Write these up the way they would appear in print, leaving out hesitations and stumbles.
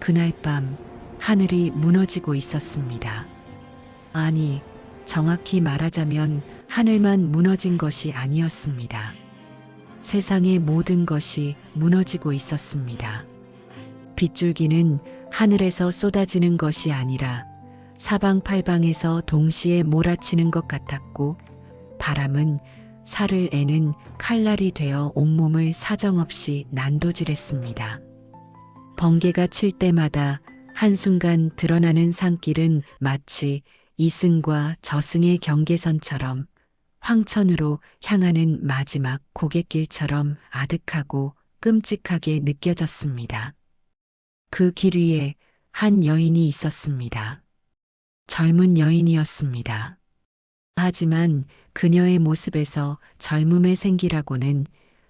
그날 밤 하늘이 무너지고 있었습니다. 아니, 정확히 말하자면 하늘만 무너진 것이 아니었습니다. 세상의 모든 것이 무너지고 있었습니다. 빗줄기는 하늘에서 쏟아지는 것이 아니라 사방팔방에서 동시에 몰아치는 것 같았고, 바람은 살을 애는 칼날이 되어 온몸을 사정없이 난도질했습니다. 번개가 칠 때마다 한순간 드러나는 산길은 마치 이승과 저승의 경계선처럼 황천으로 향하는 마지막 고갯길처럼 아득하고 끔찍하게 느껴졌습니다. 그 길 위에 한 여인이 있었습니다. 젊은 여인이었습니다. 하지만 그녀의 모습에서 젊음의 생기라고는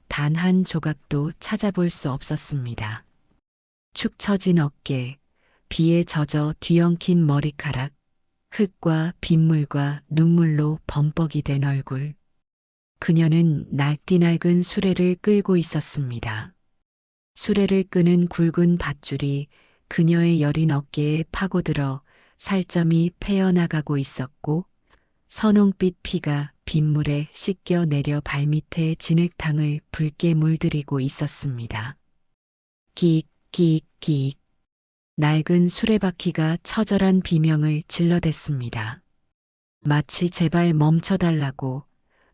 단 한 조각도 찾아볼 수 없었습니다. 축 처진 어깨, 비에 젖어 뒤엉킨 머리카락, 흙과 빗물과 눈물로 범벅이 된 얼굴. 그녀는 낡디 낡은 수레를 끌고 있었습니다. 수레를 끄는 굵은 밧줄이 그녀의 여린 어깨에 파고들어 살점이 패어나가고 있었고, 선홍빛 피가 빗물에 씻겨 내려 발밑에 진흙탕을 붉게 물들이고 있었습니다. 끽, 끽, 끽. 낡은 수레바퀴가 처절한 비명을 질러댔습니다. 마치 제발 멈춰달라고,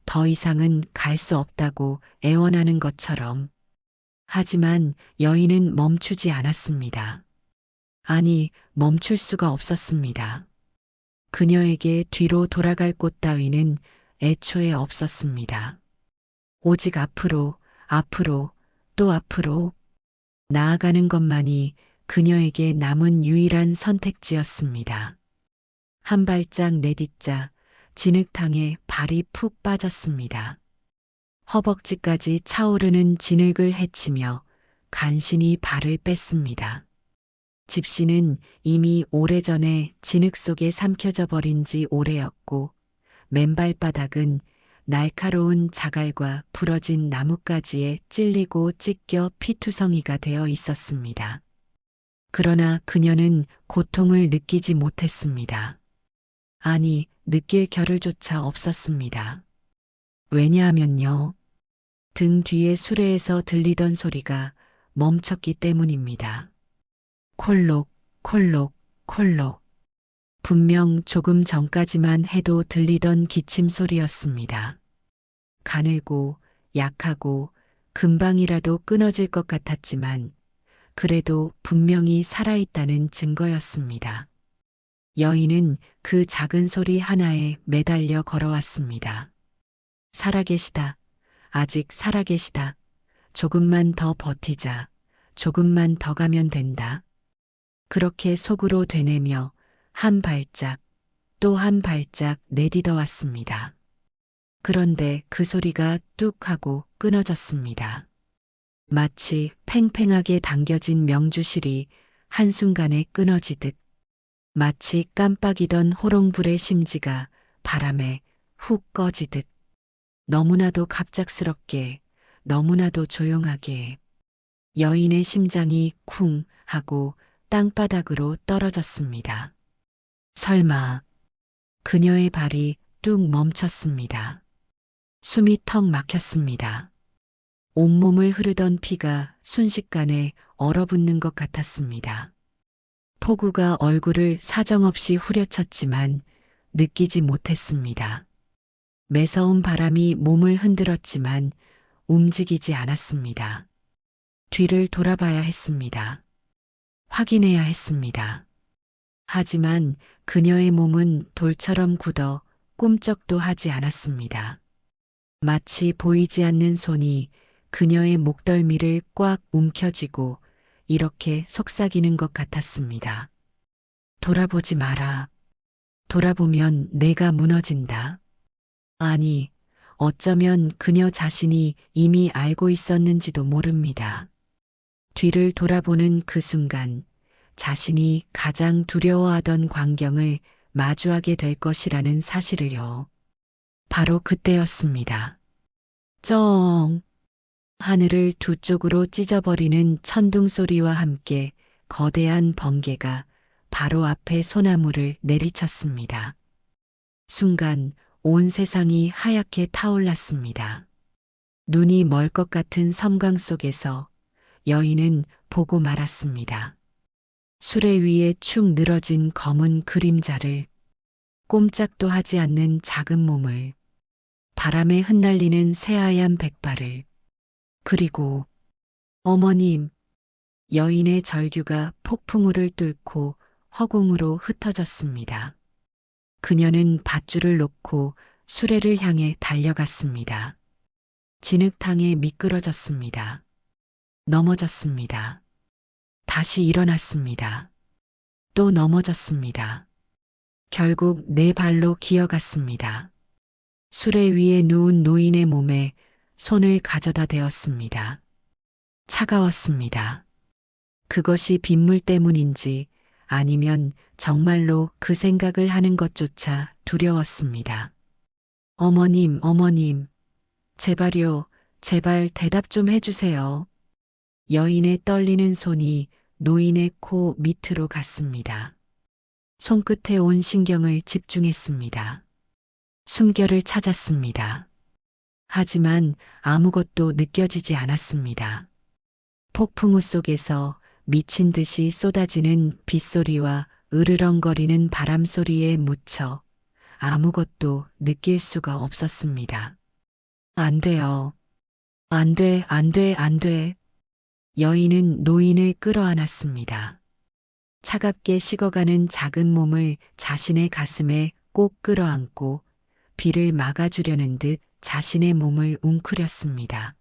더 이상은 갈 수 없다고 애원하는 것처럼. 하지만 여인은 멈추지 않았습니다. 아니, 멈출 수가 없었습니다. 그녀에게 뒤로 돌아갈 곳 따위는 애초에 없었습니다. 오직 앞으로, 앞으로, 또 앞으로 나아가는 것만이 그녀에게 남은 유일한 선택지였습니다. 한 발짝 내딛자 진흙탕에 발이 푹 빠졌습니다. 허벅지까지 차오르는 진흙을 헤치며 간신히 발을 뺐습니다. 집시는 이미 오래전에 진흙 속에 삼켜져 버린 지 오래였고, 맨발바닥은 날카로운 자갈과 부러진 나뭇가지에 찔리고 찢겨 피투성이가 되어 있었습니다. 그러나 그녀는 고통을 느끼지 못했습니다. 아니, 느낄 겨를조차 없었습니다. 왜냐하면요, 등 뒤의 수레에서 들리던 소리가 멈췄기 때문입니다. 콜록, 콜록, 콜록. 분명 조금 전까지만 해도 들리던 기침 소리였습니다. 가늘고 약하고 금방이라도 끊어질 것 같았지만 그래도 분명히 살아있다는 증거였습니다. 여인은 그 작은 소리 하나에 매달려 걸어왔습니다. 살아계시다. 아직 살아계시다. 조금만 더 버티자. 조금만 더 가면 된다. 그렇게 속으로 되뇌며 한 발짝 또 한 발짝 내딛어 왔습니다. 그런데 그 소리가 뚝 하고 끊어졌습니다. 마치 팽팽하게 당겨진 명주실이 한순간에 끊어지듯, 마치 깜빡이던 호롱불의 심지가 바람에 훅 꺼지듯, 너무나도 갑작스럽게, 너무나도 조용하게 여인의 심장이 쿵 하고 땅바닥으로 떨어졌습니다. 설마. 그녀의 발이 뚝 멈췄습니다. 숨이 턱 막혔습니다. 온몸을 흐르던 피가 순식간에 얼어붙는 것 같았습니다. 폭우가 얼굴을 사정없이 후려쳤지만 느끼지 못했습니다. 매서운 바람이 몸을 흔들었지만 움직이지 않았습니다. 뒤를 돌아봐야 했습니다. 확인해야 했습니다. 하지만 그녀의 몸은 돌처럼 굳어 꿈쩍도 하지 않았습니다. 마치 보이지 않는 손이 그녀의 목덜미를 꽉 움켜쥐고 이렇게 속삭이는 것 같았습니다. 돌아보지 마라. 돌아보면 내가 무너진다. 아니, 어쩌면 그녀 자신이 이미 알고 있었는지도 모릅니다. 뒤를 돌아보는 그 순간 자신이 가장 두려워하던 광경을 마주하게 될 것이라는 사실을요. 바로 그때였습니다. 쩡! 하늘을 두 쪽으로 찢어버리는 천둥 소리와 함께 거대한 번개가 바로 앞에 소나무를 내리쳤습니다. 순간 온 세상이 하얗게 타올랐습니다. 눈이 멀 것 같은 섬광 속에서 여인은 보고 말았습니다. 수레 위에 축 늘어진 검은 그림자를, 꼼짝도 하지 않는 작은 몸을, 바람에 흩날리는 새하얀 백발을, 그리고 어머님, 여인의 절규가 폭풍우를 뚫고 허공으로 흩어졌습니다. 그녀는 밧줄을 놓고 수레를 향해 달려갔습니다. 진흙탕에 미끄러졌습니다. 넘어졌습니다. 다시 일어났습니다. 또 넘어졌습니다. 결국 네 발로 기어갔습니다. 수레 위에 누운 노인의 몸에 손을 가져다 대었습니다. 차가웠습니다. 그것이 빗물 때문인지 아니면 정말로 그 생각을 하는 것조차 두려웠습니다. 어머님, 어머님, 제발요, 제발 대답 좀 해주세요. 여인의 떨리는 손이 노인의 코 밑으로 갔습니다. 손끝에 온 신경을 집중했습니다. 숨결을 찾았습니다. 하지만 아무것도 느껴지지 않았습니다. 폭풍우 속에서 미친 듯이 쏟아지는 빗소리와 으르렁거리는 바람 소리에 묻혀 아무것도 느낄 수가 없었습니다. 안 돼요. 안 돼, 안 돼, 안 돼. 여인은 노인을 끌어안았습니다. 차갑게 식어가는 작은 몸을 자신의 가슴에 꼭 끌어안고 비를 막아주려는 듯 자신의 몸을 웅크렸습니다.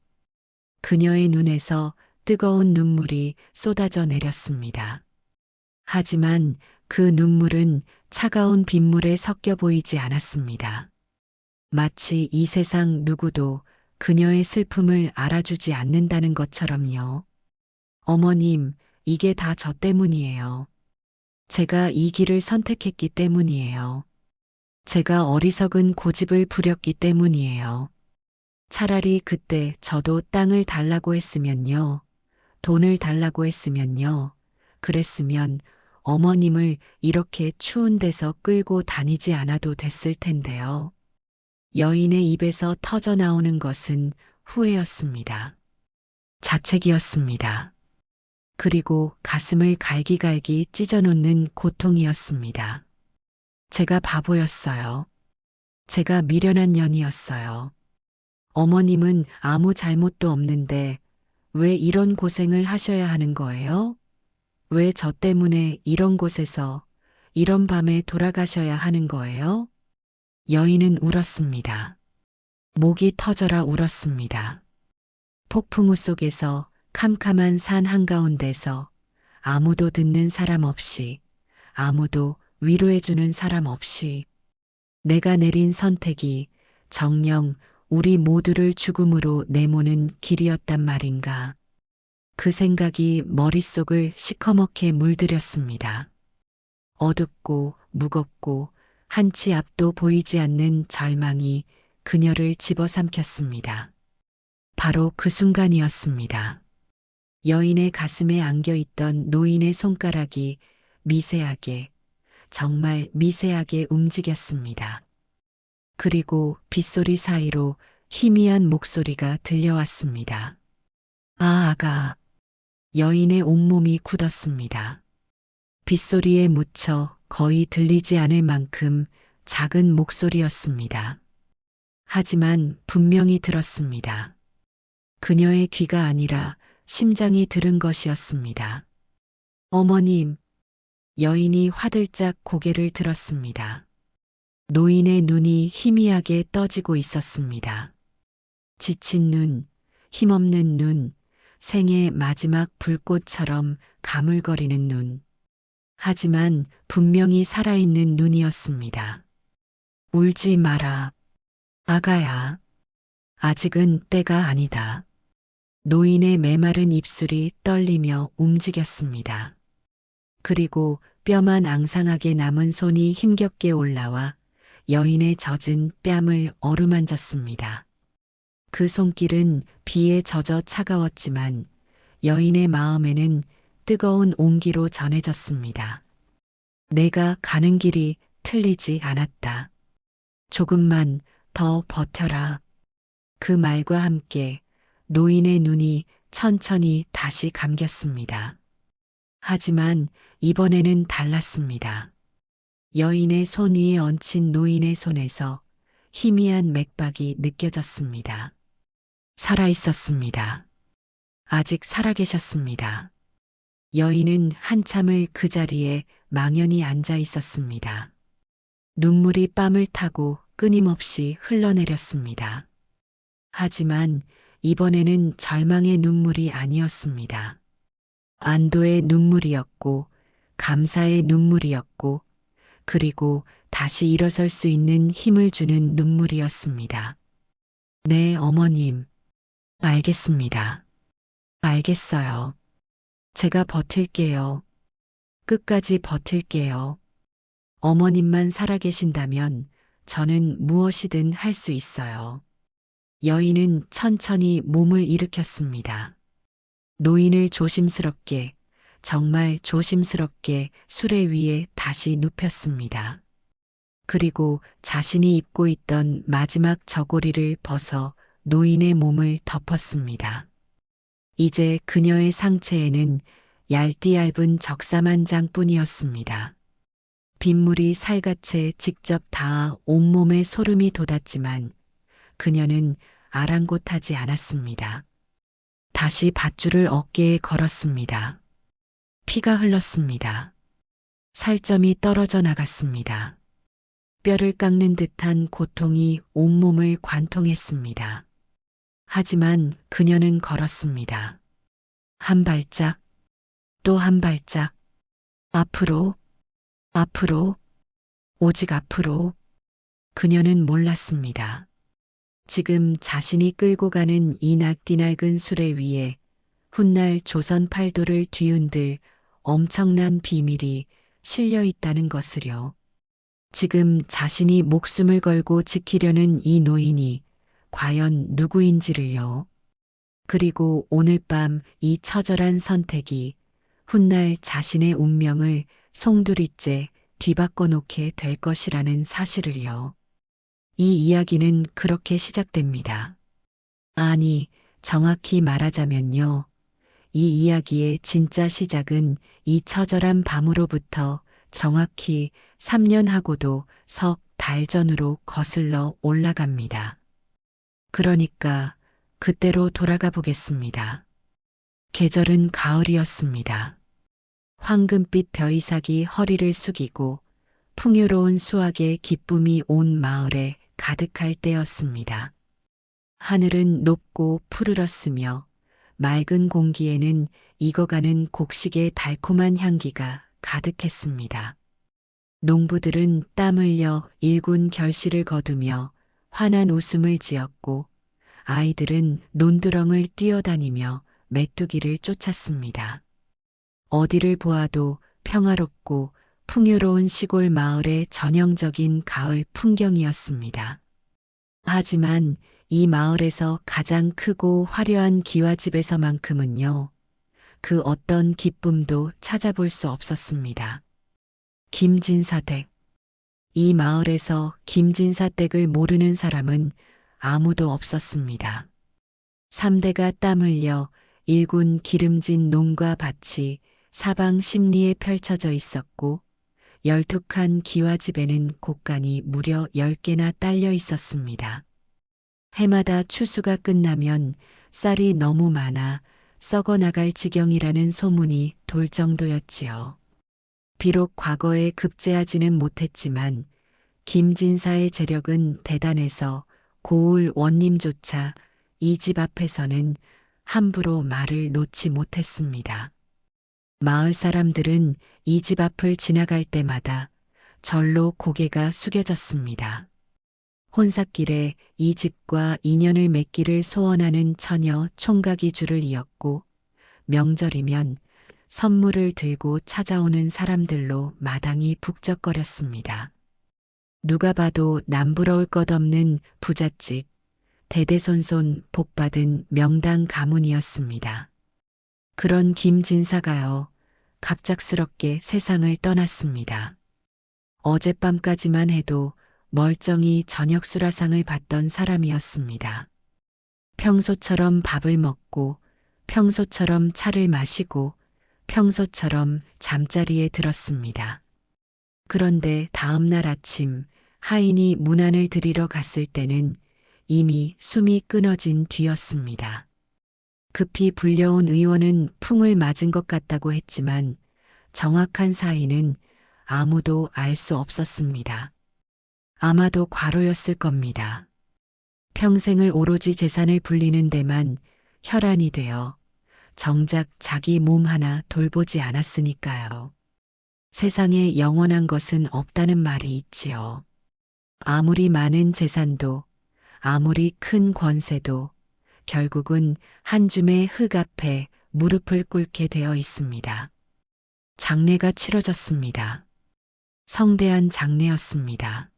그녀의 눈에서 뜨거운 눈물이 쏟아져 내렸습니다. 하지만 그 눈물은 차가운 빗물에 섞여 보이지 않았습니다. 마치 이 세상 누구도 그녀의 슬픔을 알아주지 않는다는 것처럼요. 어머님, 이게 다 저 때문이에요. 제가 이 길을 선택했기 때문이에요. 제가 어리석은 고집을 부렸기 때문이에요. 차라리 그때 저도 땅을 달라고 했으면요. 돈을 달라고 했으면요. 그랬으면 어머님을 이렇게 추운 데서 끌고 다니지 않아도 됐을 텐데요. 여인의 입에서 터져 나오는 것은 후회였습니다. 자책이었습니다. 그리고 가슴을 갈기갈기 찢어놓는 고통이었습니다. 제가 바보였어요. 제가 미련한 년이었어요. 어머님은 아무 잘못도 없는데 왜 이런 고생을 하셔야 하는 거예요? 왜 저 때문에 이런 곳에서 이런 밤에 돌아가셔야 하는 거예요? 여인은 울었습니다. 목이 터져라 울었습니다. 폭풍우 속에서 캄캄한 산 한가운데서 아무도 듣는 사람 없이, 아무도 위로해주는 사람 없이 내가 내린 선택이 정녕 우리 모두를 죽음으로 내모는 길이었단 말인가. 그 생각이 머릿속을 시커멓게 물들였습니다. 어둡고 무겁고 한치 앞도 보이지 않는 절망이 그녀를 집어삼켰습니다. 바로 그 순간이었습니다. 여인의 가슴에 안겨있던 노인의 손가락이 미세하게, 정말 미세하게 움직였습니다. 그리고 빗소리 사이로 희미한 목소리가 들려왔습니다. 아, 아가. 여인의 온몸이 굳었습니다. 빗소리에 묻혀 거의 들리지 않을 만큼 작은 목소리였습니다. 하지만 분명히 들었습니다. 그녀의 귀가 아니라 심장이 들은 것이었습니다. 어머님, 여인이 화들짝 고개를 들었습니다. 노인의 눈이 희미하게 떠지고 있었습니다. 지친 눈, 힘없는 눈, 생의 마지막 불꽃처럼 가물거리는 눈. 하지만 분명히 살아있는 눈이었습니다. 울지 마라. 아가야. 아직은 때가 아니다. 노인의 메마른 입술이 떨리며 움직였습니다. 그리고 뼈만 앙상하게 남은 손이 힘겹게 올라와 여인의 젖은 뺨을 어루만졌습니다. 그 손길은 비에 젖어 차가웠지만 여인의 마음에는 뜨거운 온기로 전해졌습니다. 내가 가는 길이 틀리지 않았다. 조금만 더 버텨라. 그 말과 함께 노인의 눈이 천천히 다시 감겼습니다. 하지만 이번에는 달랐습니다. 여인의 손 위에 얹힌 노인의 손에서 희미한 맥박이 느껴졌습니다. 살아 있었습니다. 아직 살아계셨습니다. 여인은 한참을 그 자리에 망연히 앉아 있었습니다. 눈물이 뺨을 타고 끊임없이 흘러내렸습니다. 하지만 이번에는 절망의 눈물이 아니었습니다. 안도의 눈물이었고, 감사의 눈물이었고, 그리고 다시 일어설 수 있는 힘을 주는 눈물이었습니다. 네, 어머님. 알겠습니다. 알겠어요. 제가 버틸게요. 끝까지 버틸게요. 어머님만 살아계신다면 저는 무엇이든 할 수 있어요. 여인은 천천히 몸을 일으켰습니다. 노인을 조심스럽게, 정말 조심스럽게 수레 위에 다시 눕혔습니다. 그리고 자신이 입고 있던 마지막 저고리를 벗어 노인의 몸을 덮었습니다. 이제 그녀의 상체에는 얇디 얇은 적삼 한 장뿐이었습니다. 빗물이 살갗에 직접 닿아 온몸에 소름이 돋았지만 그녀는 아랑곳하지 않았습니다. 다시 밧줄을 어깨에 걸었습니다. 피가 흘렀습니다. 살점이 떨어져 나갔습니다. 뼈를 깎는 듯한 고통이 온몸을 관통했습니다. 하지만 그녀는 걸었습니다. 한 발짝, 또 한 발짝, 앞으로, 앞으로, 오직 앞으로. 그녀는 몰랐습니다. 지금 자신이 끌고 가는 이 낙디낡은 수레 위에 훗날 조선 팔도를 뒤흔들 엄청난 비밀이 실려 있다는 것을요. 지금 자신이 목숨을 걸고 지키려는 이 노인이 과연 누구인지를요. 그리고 오늘 밤 이 처절한 선택이 훗날 자신의 운명을 송두리째 뒤바꿔 놓게 될 것이라는 사실을요. 이 이야기는 그렇게 시작됩니다. 아니, 정확히 말하자면요. 이 이야기의 진짜 시작은 이 처절한 밤으로부터 정확히 3년하고도 석 달 전으로 거슬러 올라갑니다. 그러니까 그때로 돌아가 보겠습니다. 계절은 가을이었습니다. 황금빛 벼이삭이 허리를 숙이고 풍요로운 수확의 기쁨이 온 마을에 가득할 때였습니다. 하늘은 높고 푸르렀으며 맑은 공기에는 익어가는 곡식의 달콤한 향기가 가득했습니다. 농부들은 땀 흘려 일군 결실을 거두며 환한 웃음을 지었고 아이들은 논두렁을 뛰어다니며 메뚜기를 쫓았습니다. 어디를 보아도 평화롭고 풍요로운 시골 마을의 전형적인 가을 풍경이었습니다. 하지만 이 마을에서 가장 크고 화려한 기와집에서만큼은요, 그 어떤 기쁨도 찾아볼 수 없었습니다. 김진사댁. 이 마을에서 김진사댁을 모르는 사람은 아무도 없었습니다. 3대가 땀 흘려 일군 기름진 농과 밭이 사방 십리에 펼쳐져 있었고 12칸 기와집에는 곡간이 무려 10개나 딸려 있었습니다. 해마다 추수가 끝나면 쌀이 너무 많아 썩어나갈 지경이라는 소문이 돌 정도였지요. 비록 과거에 급제하지는 못했지만 김진사의 재력은 대단해서 고을 원님조차 이 집 앞에서는 함부로 말을 놓지 못했습니다. 마을 사람들은 이 집 앞을 지나갈 때마다 절로 고개가 숙여졌습니다. 혼삿길에 이 집과 인연을 맺기를 소원하는 처녀 총각이 줄을 이었고 명절이면 선물을 들고 찾아오는 사람들로 마당이 북적거렸습니다. 누가 봐도 남부러울 것 없는 부잣집, 대대손손 복받은 명당 가문이었습니다. 그런 김진사가요, 갑작스럽게 세상을 떠났습니다. 어젯밤까지만 해도 멀쩡히 저녁 수라상을 받던 사람이었습니다. 평소처럼 밥을 먹고, 평소처럼 차를 마시고, 평소처럼 잠자리에 들었습니다. 그런데 다음 날 아침 하인이 문안을 드리러 갔을 때는 이미 숨이 끊어진 뒤였습니다. 급히 불려온 의원은 풍을 맞은 것 같다고 했지만 정확한 사인은 아무도 알 수 없었습니다. 아마도 과로였을 겁니다. 평생을 오로지 재산을 불리는 데만 혈안이 되어 정작 자기 몸 하나 돌보지 않았으니까요. 세상에 영원한 것은 없다는 말이 있지요. 아무리 많은 재산도, 아무리 큰 권세도 결국은 한 줌의 흙 앞에 무릎을 꿇게 되어 있습니다. 장례가 치러졌습니다. 성대한 장례였습니다.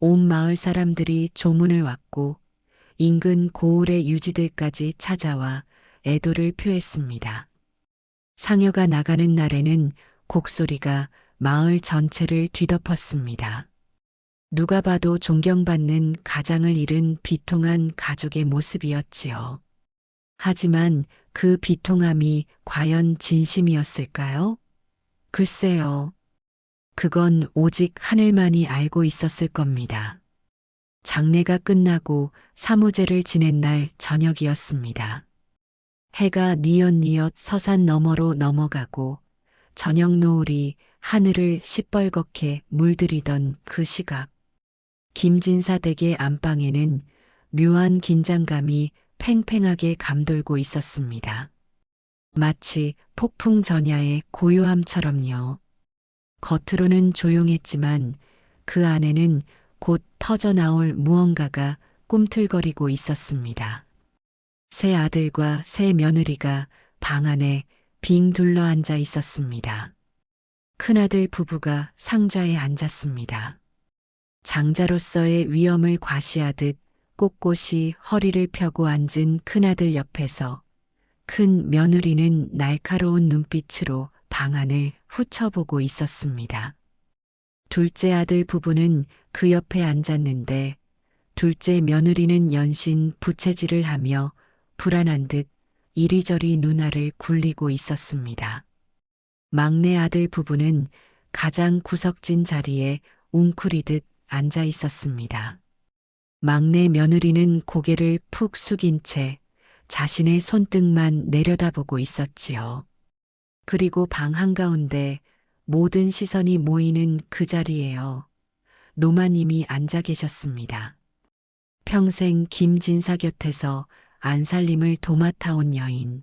온 마을 사람들이 조문을 왔고 인근 고을의 유지들까지 찾아와 애도를 표했습니다. 상여가 나가는 날에는 곡소리가 마을 전체를 뒤덮었습니다. 누가 봐도 존경받는 가장을 잃은 비통한 가족의 모습이었지요. 하지만 그 비통함이 과연 진심이었을까요? 글쎄요. 그건 오직 하늘만이 알고 있었을 겁니다. 장례가 끝나고 사무제를 지낸 날 저녁이었습니다. 해가 뉘엿뉘엿 서산 너머로 넘어가고 저녁 노을이 하늘을 시뻘겋게 물들이던 그 시각. 김진사 댁의 안방에는 묘한 긴장감이 팽팽하게 감돌고 있었습니다. 마치 폭풍 전야의 고요함처럼요. 겉으로는 조용했지만 그 안에는 곧 터져나올 무언가가 꿈틀거리고 있었습니다. 새 아들과 새 며느리가 방 안에 빙 둘러 앉아 있었습니다. 큰아들 부부가 상좌에 앉았습니다. 장자로서의 위엄을 과시하듯 꼿꼿이 허리를 펴고 앉은 큰아들 옆에서 큰 며느리는 날카로운 눈빛으로 방 안을 훑어보고 있었습니다. 둘째 아들 부부는 그 옆에 앉았는데 둘째 며느리는 연신 부채질을 하며 불안한 듯 이리저리 눈알을 굴리고 있었습니다. 막내 아들 부부는 가장 구석진 자리에 웅크리듯 앉아 있었습니다. 막내 며느리는 고개를 푹 숙인 채 자신의 손등만 내려다보고 있었지요. 그리고 방 한가운데 모든 시선이 모이는 그 자리에요. 노마님이 앉아 계셨습니다. 평생 김진사 곁에서 안살림을 도맡아온 여인.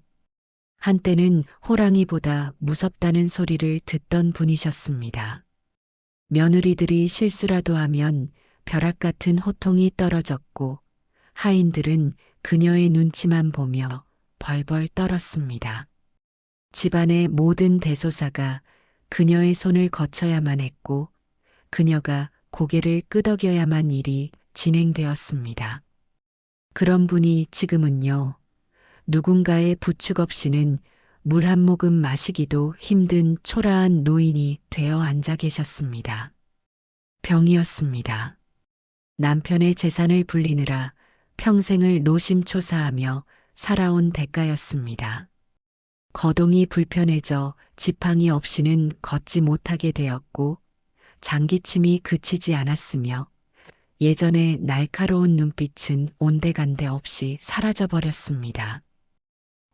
한때는 호랑이보다 무섭다는 소리를 듣던 분이셨습니다. 며느리들이 실수라도 하면 벼락 같은 호통이 떨어졌고 하인들은 그녀의 눈치만 보며 벌벌 떨었습니다. 집안의 모든 대소사가 그녀의 손을 거쳐야만 했고 그녀가 고개를 끄덕여야만 일이 진행되었습니다. 그런 분이 지금은요. 누군가의 부축 없이는 물 한 모금 마시기도 힘든 초라한 노인이 되어 앉아 계셨습니다. 병이었습니다. 남편의 재산을 불리느라 평생을 노심초사하며 살아온 대가였습니다. 거동이 불편해져 지팡이 없이는 걷지 못하게 되었고 장기침이 그치지 않았으며 예전의 날카로운 눈빛은 온데간데 없이 사라져버렸습니다.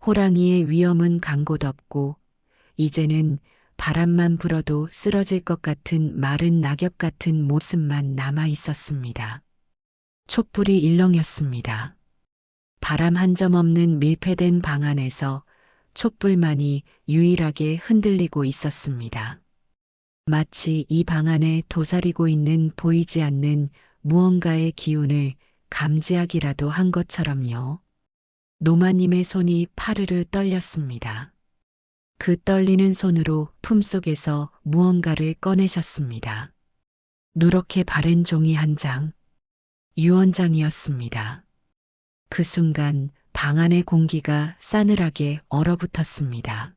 호랑이의 위엄은 간 곳 없고 이제는 바람만 불어도 쓰러질 것 같은 마른 낙엽 같은 모습만 남아 있었습니다. 촛불이 일렁였습니다. 바람 한 점 없는 밀폐된 방 안에서 촛불만이 유일하게 흔들리고 있었습니다. 마치 이 방 안에 도사리고 있는 보이지 않는 무언가의 기운을 감지하기라도 한 것처럼요. 노마님의 손이 파르르 떨렸습니다. 그 떨리는 손으로 품속에서 무언가를 꺼내셨습니다. 누렇게 바른 종이 한 장, 유언장이었습니다. 그 순간 방 안의 공기가 싸늘하게 얼어붙었습니다.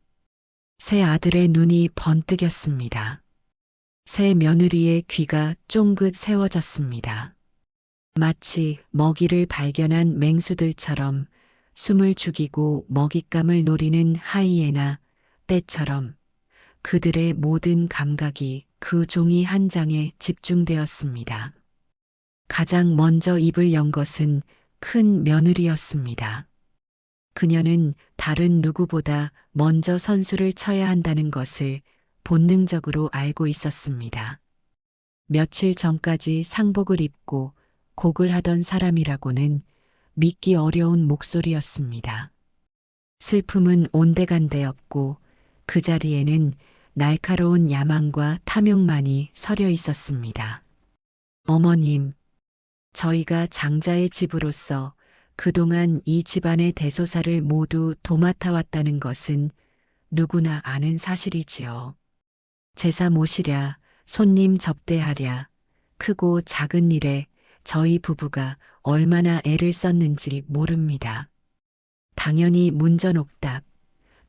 새 아들의 눈이 번뜩였습니다. 새 며느리의 귀가 쫑긋 세워졌습니다. 마치 먹이를 발견한 맹수들처럼 숨을 죽이고 먹잇감을 노리는 하이에나 떼처럼 그들의 모든 감각이 그 종이 한 장에 집중되었습니다. 가장 먼저 입을 연 것은 큰 며느리였습니다. 그녀는 다른 누구보다 먼저 선수를 쳐야 한다는 것을 본능적으로 알고 있었습니다. 며칠 전까지 상복을 입고 곡을 하던 사람이라고는 믿기 어려운 목소리였습니다. 슬픔은 온데간데였고 그 자리에는 날카로운 야망과 탐욕만이 서려 있었습니다. 어머님, 저희가 장자의 집으로서 그동안 이 집안의 대소사를 모두 도맡아 왔다는 것은 누구나 아는 사실이지요. 제사 모시랴, 손님 접대하랴, 크고 작은 일에 저희 부부가 얼마나 애를 썼는지 모릅니다. 당연히 문전옥답,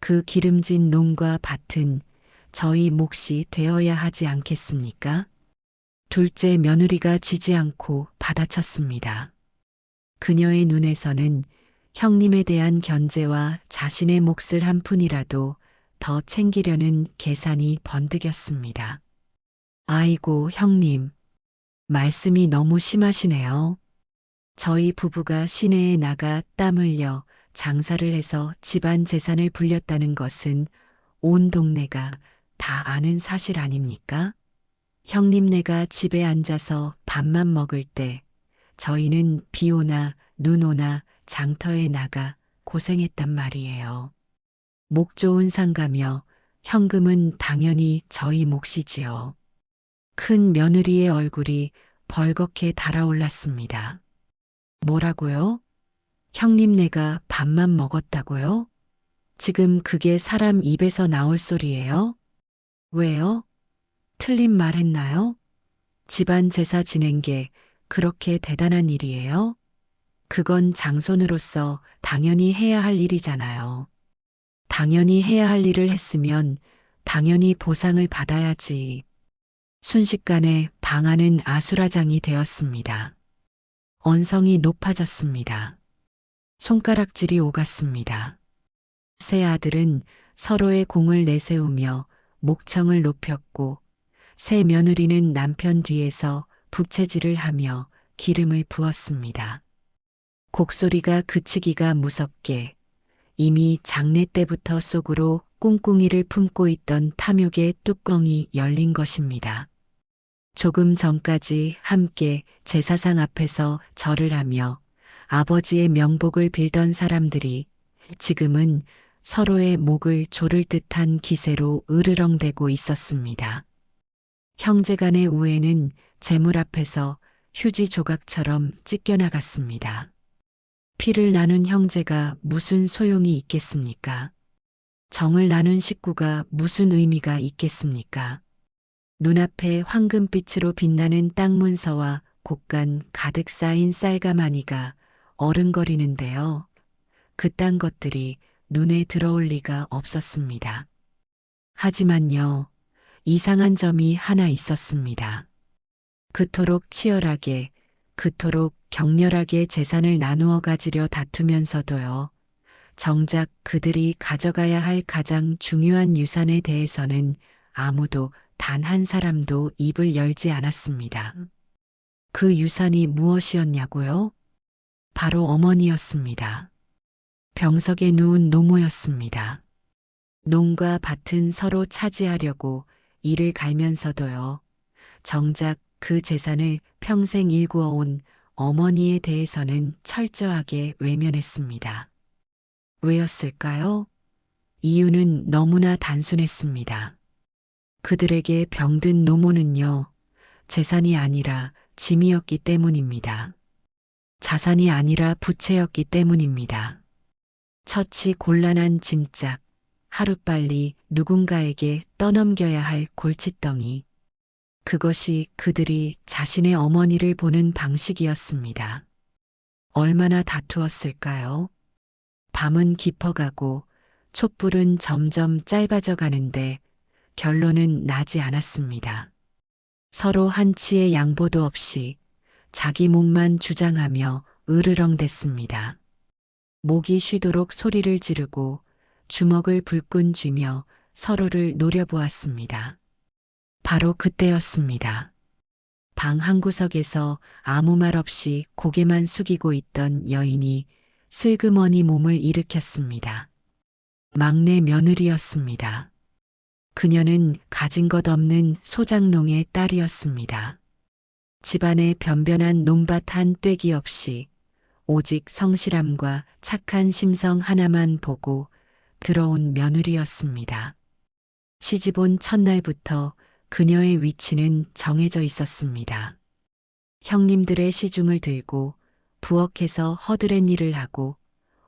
그 기름진 농과 밭은 저희 몫이 되어야 하지 않겠습니까? 둘째 며느리가 지지 않고 받아쳤습니다. 그녀의 눈에서는 형님에 대한 견제와 자신의 몫을 한 푼이라도 더 챙기려는 계산이 번득였습니다. 아이고, 형님. 말씀이 너무 심하시네요. 저희 부부가 시내에 나가 땀 흘려 장사를 해서 집안 재산을 불렸다는 것은 온 동네가 다 아는 사실 아닙니까? 형님네가 집에 앉아서 밥만 먹을 때 저희는 비 오나 눈 오나 장터에 나가 고생했단 말이에요. 목 좋은 상가며 현금은 당연히 저희 몫이지요. 큰 며느리의 얼굴이 벌겋게 달아올랐습니다. 뭐라고요? 형님네가 밥만 먹었다고요? 지금 그게 사람 입에서 나올 소리예요? 왜요? 틀린 말 했나요? 집안 제사 지낸 게 그렇게 대단한 일이에요? 그건 장손으로서 당연히 해야 할 일이잖아요. 당연히 해야 할 일을 했으면 당연히 보상을 받아야지. 순식간에 방안은 아수라장이 되었습니다. 언성이 높아졌습니다. 손가락질이 오갔습니다. 세 아들은 서로의 공을 내세우며 목청을 높였고 새 며느리는 남편 뒤에서 부채질을 하며 기름을 부었습니다. 곡소리가 그치기가 무섭게 이미 장래 때부터 속으로 꿍꿍이를 품고 있던 탐욕의 뚜껑이 열린 것입니다. 조금 전까지 함께 제사상 앞에서 절을 하며 아버지의 명복을 빌던 사람들이 지금은 서로의 목을 조를 듯한 기세로 으르렁대고 있었습니다. 형제간의 우애는 재물 앞에서 휴지 조각처럼 찢겨나갔습니다. 피를 나눈 형제가 무슨 소용이 있겠습니까? 정을 나눈 식구가 무슨 의미가 있겠습니까? 눈앞에 황금빛으로 빛나는 땅 문서와 곡간 가득 쌓인 쌀가마니가 어른거리는데요. 그딴 것들이 눈에 들어올 리가 없었습니다. 하지만요, 이상한 점이 하나 있었습니다. 그토록 치열하게, 그토록 격렬하게 재산을 나누어 가지려 다투면서도요, 정작 그들이 가져가야 할 가장 중요한 유산에 대해서는 아무도 단 한 사람도 입을 열지 않았습니다. 그 유산이 무엇이었냐고요? 바로 어머니였습니다. 병석에 누운 노모였습니다. 농과 밭은 서로 차지하려고 이를 갈면서도요. 정작 그 재산을 평생 일구어온 어머니에 대해서는 철저하게 외면했습니다. 왜였을까요? 이유는 너무나 단순했습니다. 그들에게 병든 노모는요, 재산이 아니라 짐이었기 때문입니다. 자산이 아니라 부채였기 때문입니다. 처치 곤란한 짐짝, 하루빨리 누군가에게 떠넘겨야 할 골칫덩이. 그것이 그들이 자신의 어머니를 보는 방식이었습니다. 얼마나 다투었을까요? 밤은 깊어가고 촛불은 점점 짧아져 가는데 결론은 나지 않았습니다. 서로 한치의 양보도 없이 자기 몫만 주장하며 으르렁댔습니다. 목이 쉬도록 소리를 지르고 주먹을 불끈 쥐며 서로를 노려보았습니다. 바로 그때였습니다. 방 한구석에서 아무 말 없이 고개만 숙이고 있던 여인이 슬그머니 몸을 일으켰습니다. 막내 며느리였습니다. 그녀는 가진 것 없는 소장농의 딸이었습니다. 집안에 변변한 논밭 한 떼기 없이 오직 성실함과 착한 심성 하나만 보고 들어온 며느리였습니다. 시집 온 첫날부터 그녀의 위치는 정해져 있었습니다. 형님들의 시중을 들고 부엌에서 허드렛 일을 하고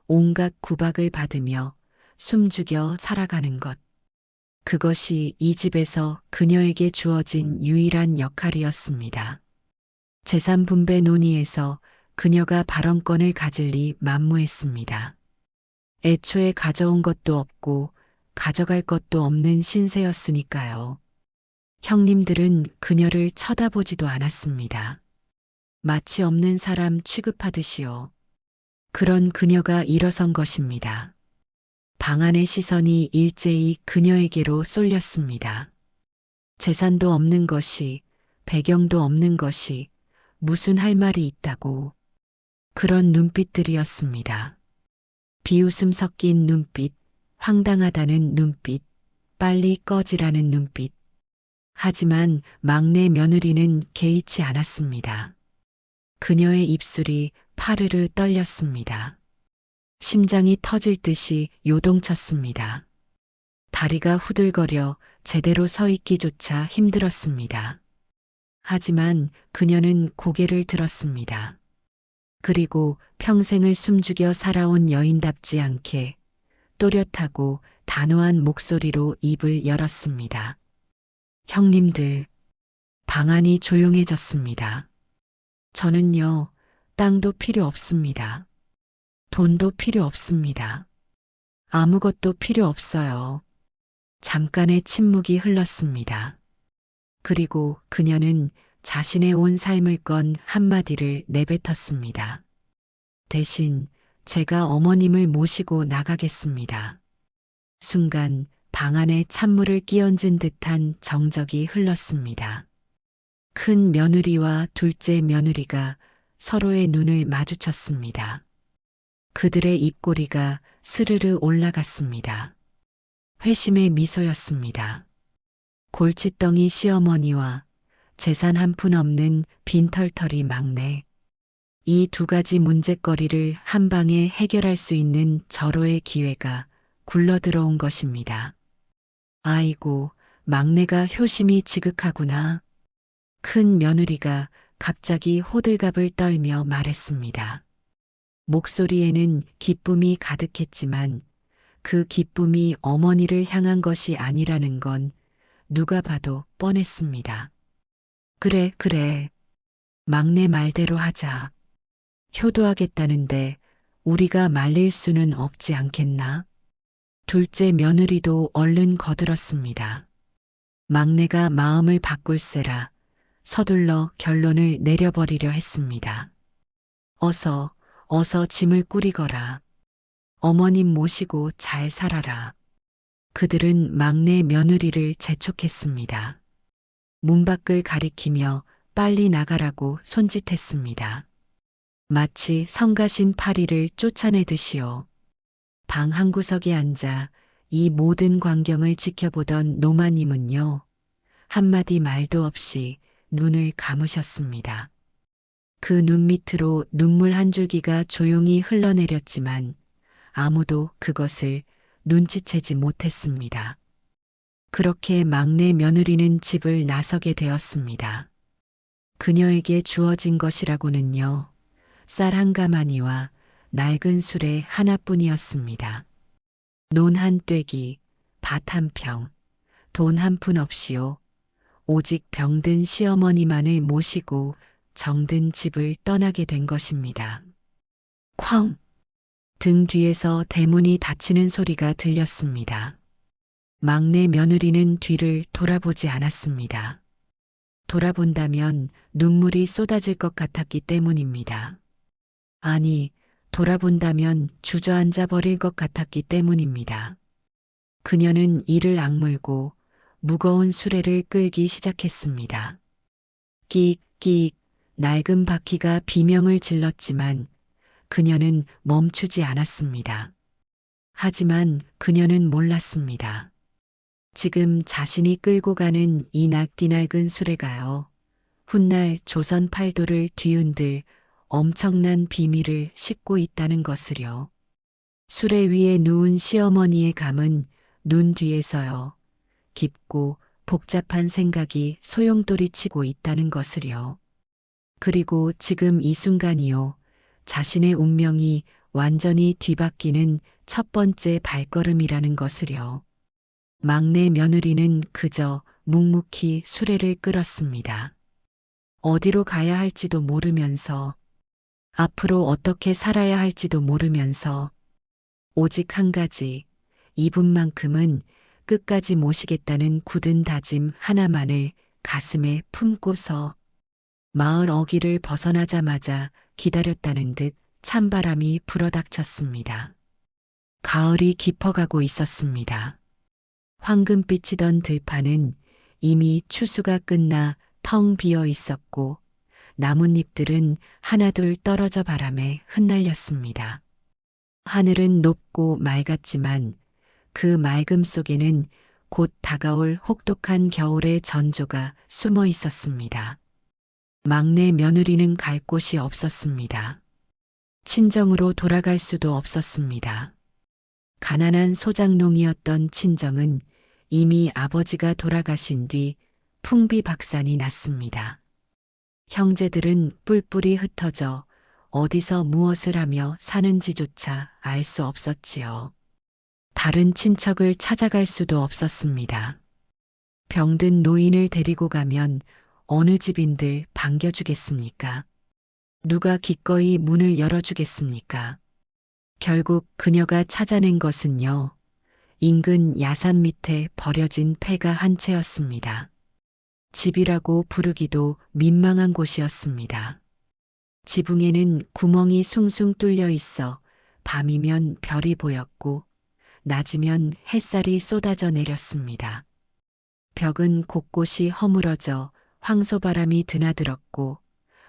온갖 구박을 받으며 숨죽여 살아가는 것. 그것이 이 집에서 그녀에게 주어진 유일한 역할이었습니다. 재산 분배 논의에서 그녀가 발언권을 가질 리 만무했습니다. 애초에 가져온 것도 없고 가져갈 것도 없는 신세였으니까요. 형님들은 그녀를 쳐다보지도 않았습니다. 마치 없는 사람 취급하듯이요. 그런 그녀가 일어선 것입니다. 방 안의 시선이 일제히 그녀에게로 쏠렸습니다. 재산도 없는 것이, 배경도 없는 것이 무슨 할 말이 있다고. 그런 눈빛들이었습니다. 비웃음 섞인 눈빛, 황당하다는 눈빛, 빨리 꺼지라는 눈빛. 하지만 막내 며느리는 개의치 않았습니다. 그녀의 입술이 파르르 떨렸습니다. 심장이 터질 듯이 요동쳤습니다. 다리가 후들거려 제대로 서 있기조차 힘들었습니다. 하지만 그녀는 고개를 들었습니다. 그리고 평생을 숨죽여 살아온 여인답지 않게 또렷하고 단호한 목소리로 입을 열었습니다. 형님들, 방 안이 조용해졌습니다. 저는요, 땅도 필요 없습니다. 돈도 필요 없습니다. 아무것도 필요 없어요. 잠깐의 침묵이 흘렀습니다. 그리고 그녀는 자신의 온 삶을 건 한마디를 내뱉었습니다. 대신 제가 어머님을 모시고 나가겠습니다. 순간 방 안에 찬물을 끼얹은 듯한 정적이 흘렀습니다. 큰 며느리와 둘째 며느리가 서로의 눈을 마주쳤습니다. 그들의 입꼬리가 스르르 올라갔습니다. 회심의 미소였습니다. 골칫덩이 시어머니와 재산 한 푼 없는 빈털터리 막내. 이 두 가지 문제거리를 한 방에 해결할 수 있는 절호의 기회가 굴러들어온 것입니다. 아이고, 막내가 효심이 지극하구나. 큰 며느리가 갑자기 호들갑을 떨며 말했습니다. 목소리에는 기쁨이 가득했지만 그 기쁨이 어머니를 향한 것이 아니라는 건 누가 봐도 뻔했습니다. 그래, 그래. 막내 말대로 하자. 효도하겠다는데 우리가 말릴 수는 없지 않겠나? 둘째 며느리도 얼른 거들었습니다. 막내가 마음을 바꿀세라 서둘러 결론을 내려버리려 했습니다. 어서 짐을 꾸리거라. 어머님 모시고 잘 살아라. 그들은 막내 며느리를 재촉했습니다. 문 밖을 가리키며 빨리 나가라고 손짓했습니다. 마치 성가신 파리를 쫓아내듯이요. 방 한구석에 앉아 이 모든 광경을 지켜보던 노마님은요, 한마디 말도 없이 눈을 감으셨습니다. 그 눈 밑으로 눈물 한 줄기가 조용히 흘러내렸지만 아무도 그것을 눈치채지 못했습니다. 그렇게 막내 며느리는 집을 나서게 되었습니다. 그녀에게 주어진 것이라고는요, 쌀 한 가마니와 낡은 수레 하나뿐이었습니다. 논 한 떼기, 밭 한 평, 돈 한 푼 없이요. 오직 병든 시어머니만을 모시고 정든 집을 떠나게 된 것입니다. 쾅! 등 뒤에서 대문이 닫히는 소리가 들렸습니다. 막내 며느리는 뒤를 돌아보지 않았습니다. 돌아본다면 눈물이 쏟아질 것 같았기 때문입니다. 아니, 돌아본다면 주저앉아 버릴 것 같았기 때문입니다. 그녀는 이를 악물고 무거운 수레를 끌기 시작했습니다. 끽, 낡은 바퀴가 비명을 질렀지만 그녀는 멈추지 않았습니다. 하지만 그녀는 몰랐습니다. 지금 자신이 끌고 가는 이 낡디낡은 수레가요. 훗날 조선 팔도를 뒤흔들 엄청난 비밀을 싣고 있다는 것을요. 수레 위에 누운 시어머니의 감은 눈 뒤에서요. 깊고 복잡한 생각이 소용돌이치고 있다는 것을요. 그리고 지금 이 순간이요. 자신의 운명이 완전히 뒤바뀌는 첫 번째 발걸음이라는 것을요. 막내 며느리는 그저 묵묵히 수레를 끌었습니다. 어디로 가야 할지도 모르면서, 앞으로 어떻게 살아야 할지도 모르면서, 오직 한 가지, 이분만큼은 끝까지 모시겠다는 굳은 다짐 하나만을 가슴에 품고서 마을 어귀를 벗어나자마자 기다렸다는 듯 찬바람이 불어닥쳤습니다. 가을이 깊어가고 있었습니다. 황금빛이던 들판은 이미 추수가 끝나 텅 비어 있었고 나뭇잎들은 하나둘 떨어져 바람에 흩날렸습니다. 하늘은 높고 맑았지만 그 맑음 속에는 곧 다가올 혹독한 겨울의 전조가 숨어 있었습니다. 막내 며느리는 갈 곳이 없었습니다. 친정으로 돌아갈 수도 없었습니다. 가난한 소장농이었던 친정은 이미 아버지가 돌아가신 뒤 풍비박산이 났습니다. 형제들은 뿔뿔이 흩어져 어디서 무엇을 하며 사는지조차 알 수 없었지요. 다른 친척을 찾아갈 수도 없었습니다. 병든 노인을 데리고 가면 어느 집인들 반겨주겠습니까? 누가 기꺼이 문을 열어주겠습니까? 결국 그녀가 찾아낸 것은요, 인근 야산 밑에 버려진 폐가 한 채였습니다. 집이라고 부르기도 민망한 곳이었습니다. 지붕에는 구멍이 숭숭 뚫려 있어 밤이면 별이 보였고 낮이면 햇살이 쏟아져 내렸습니다. 벽은 곳곳이 허물어져 황소바람이 드나들었고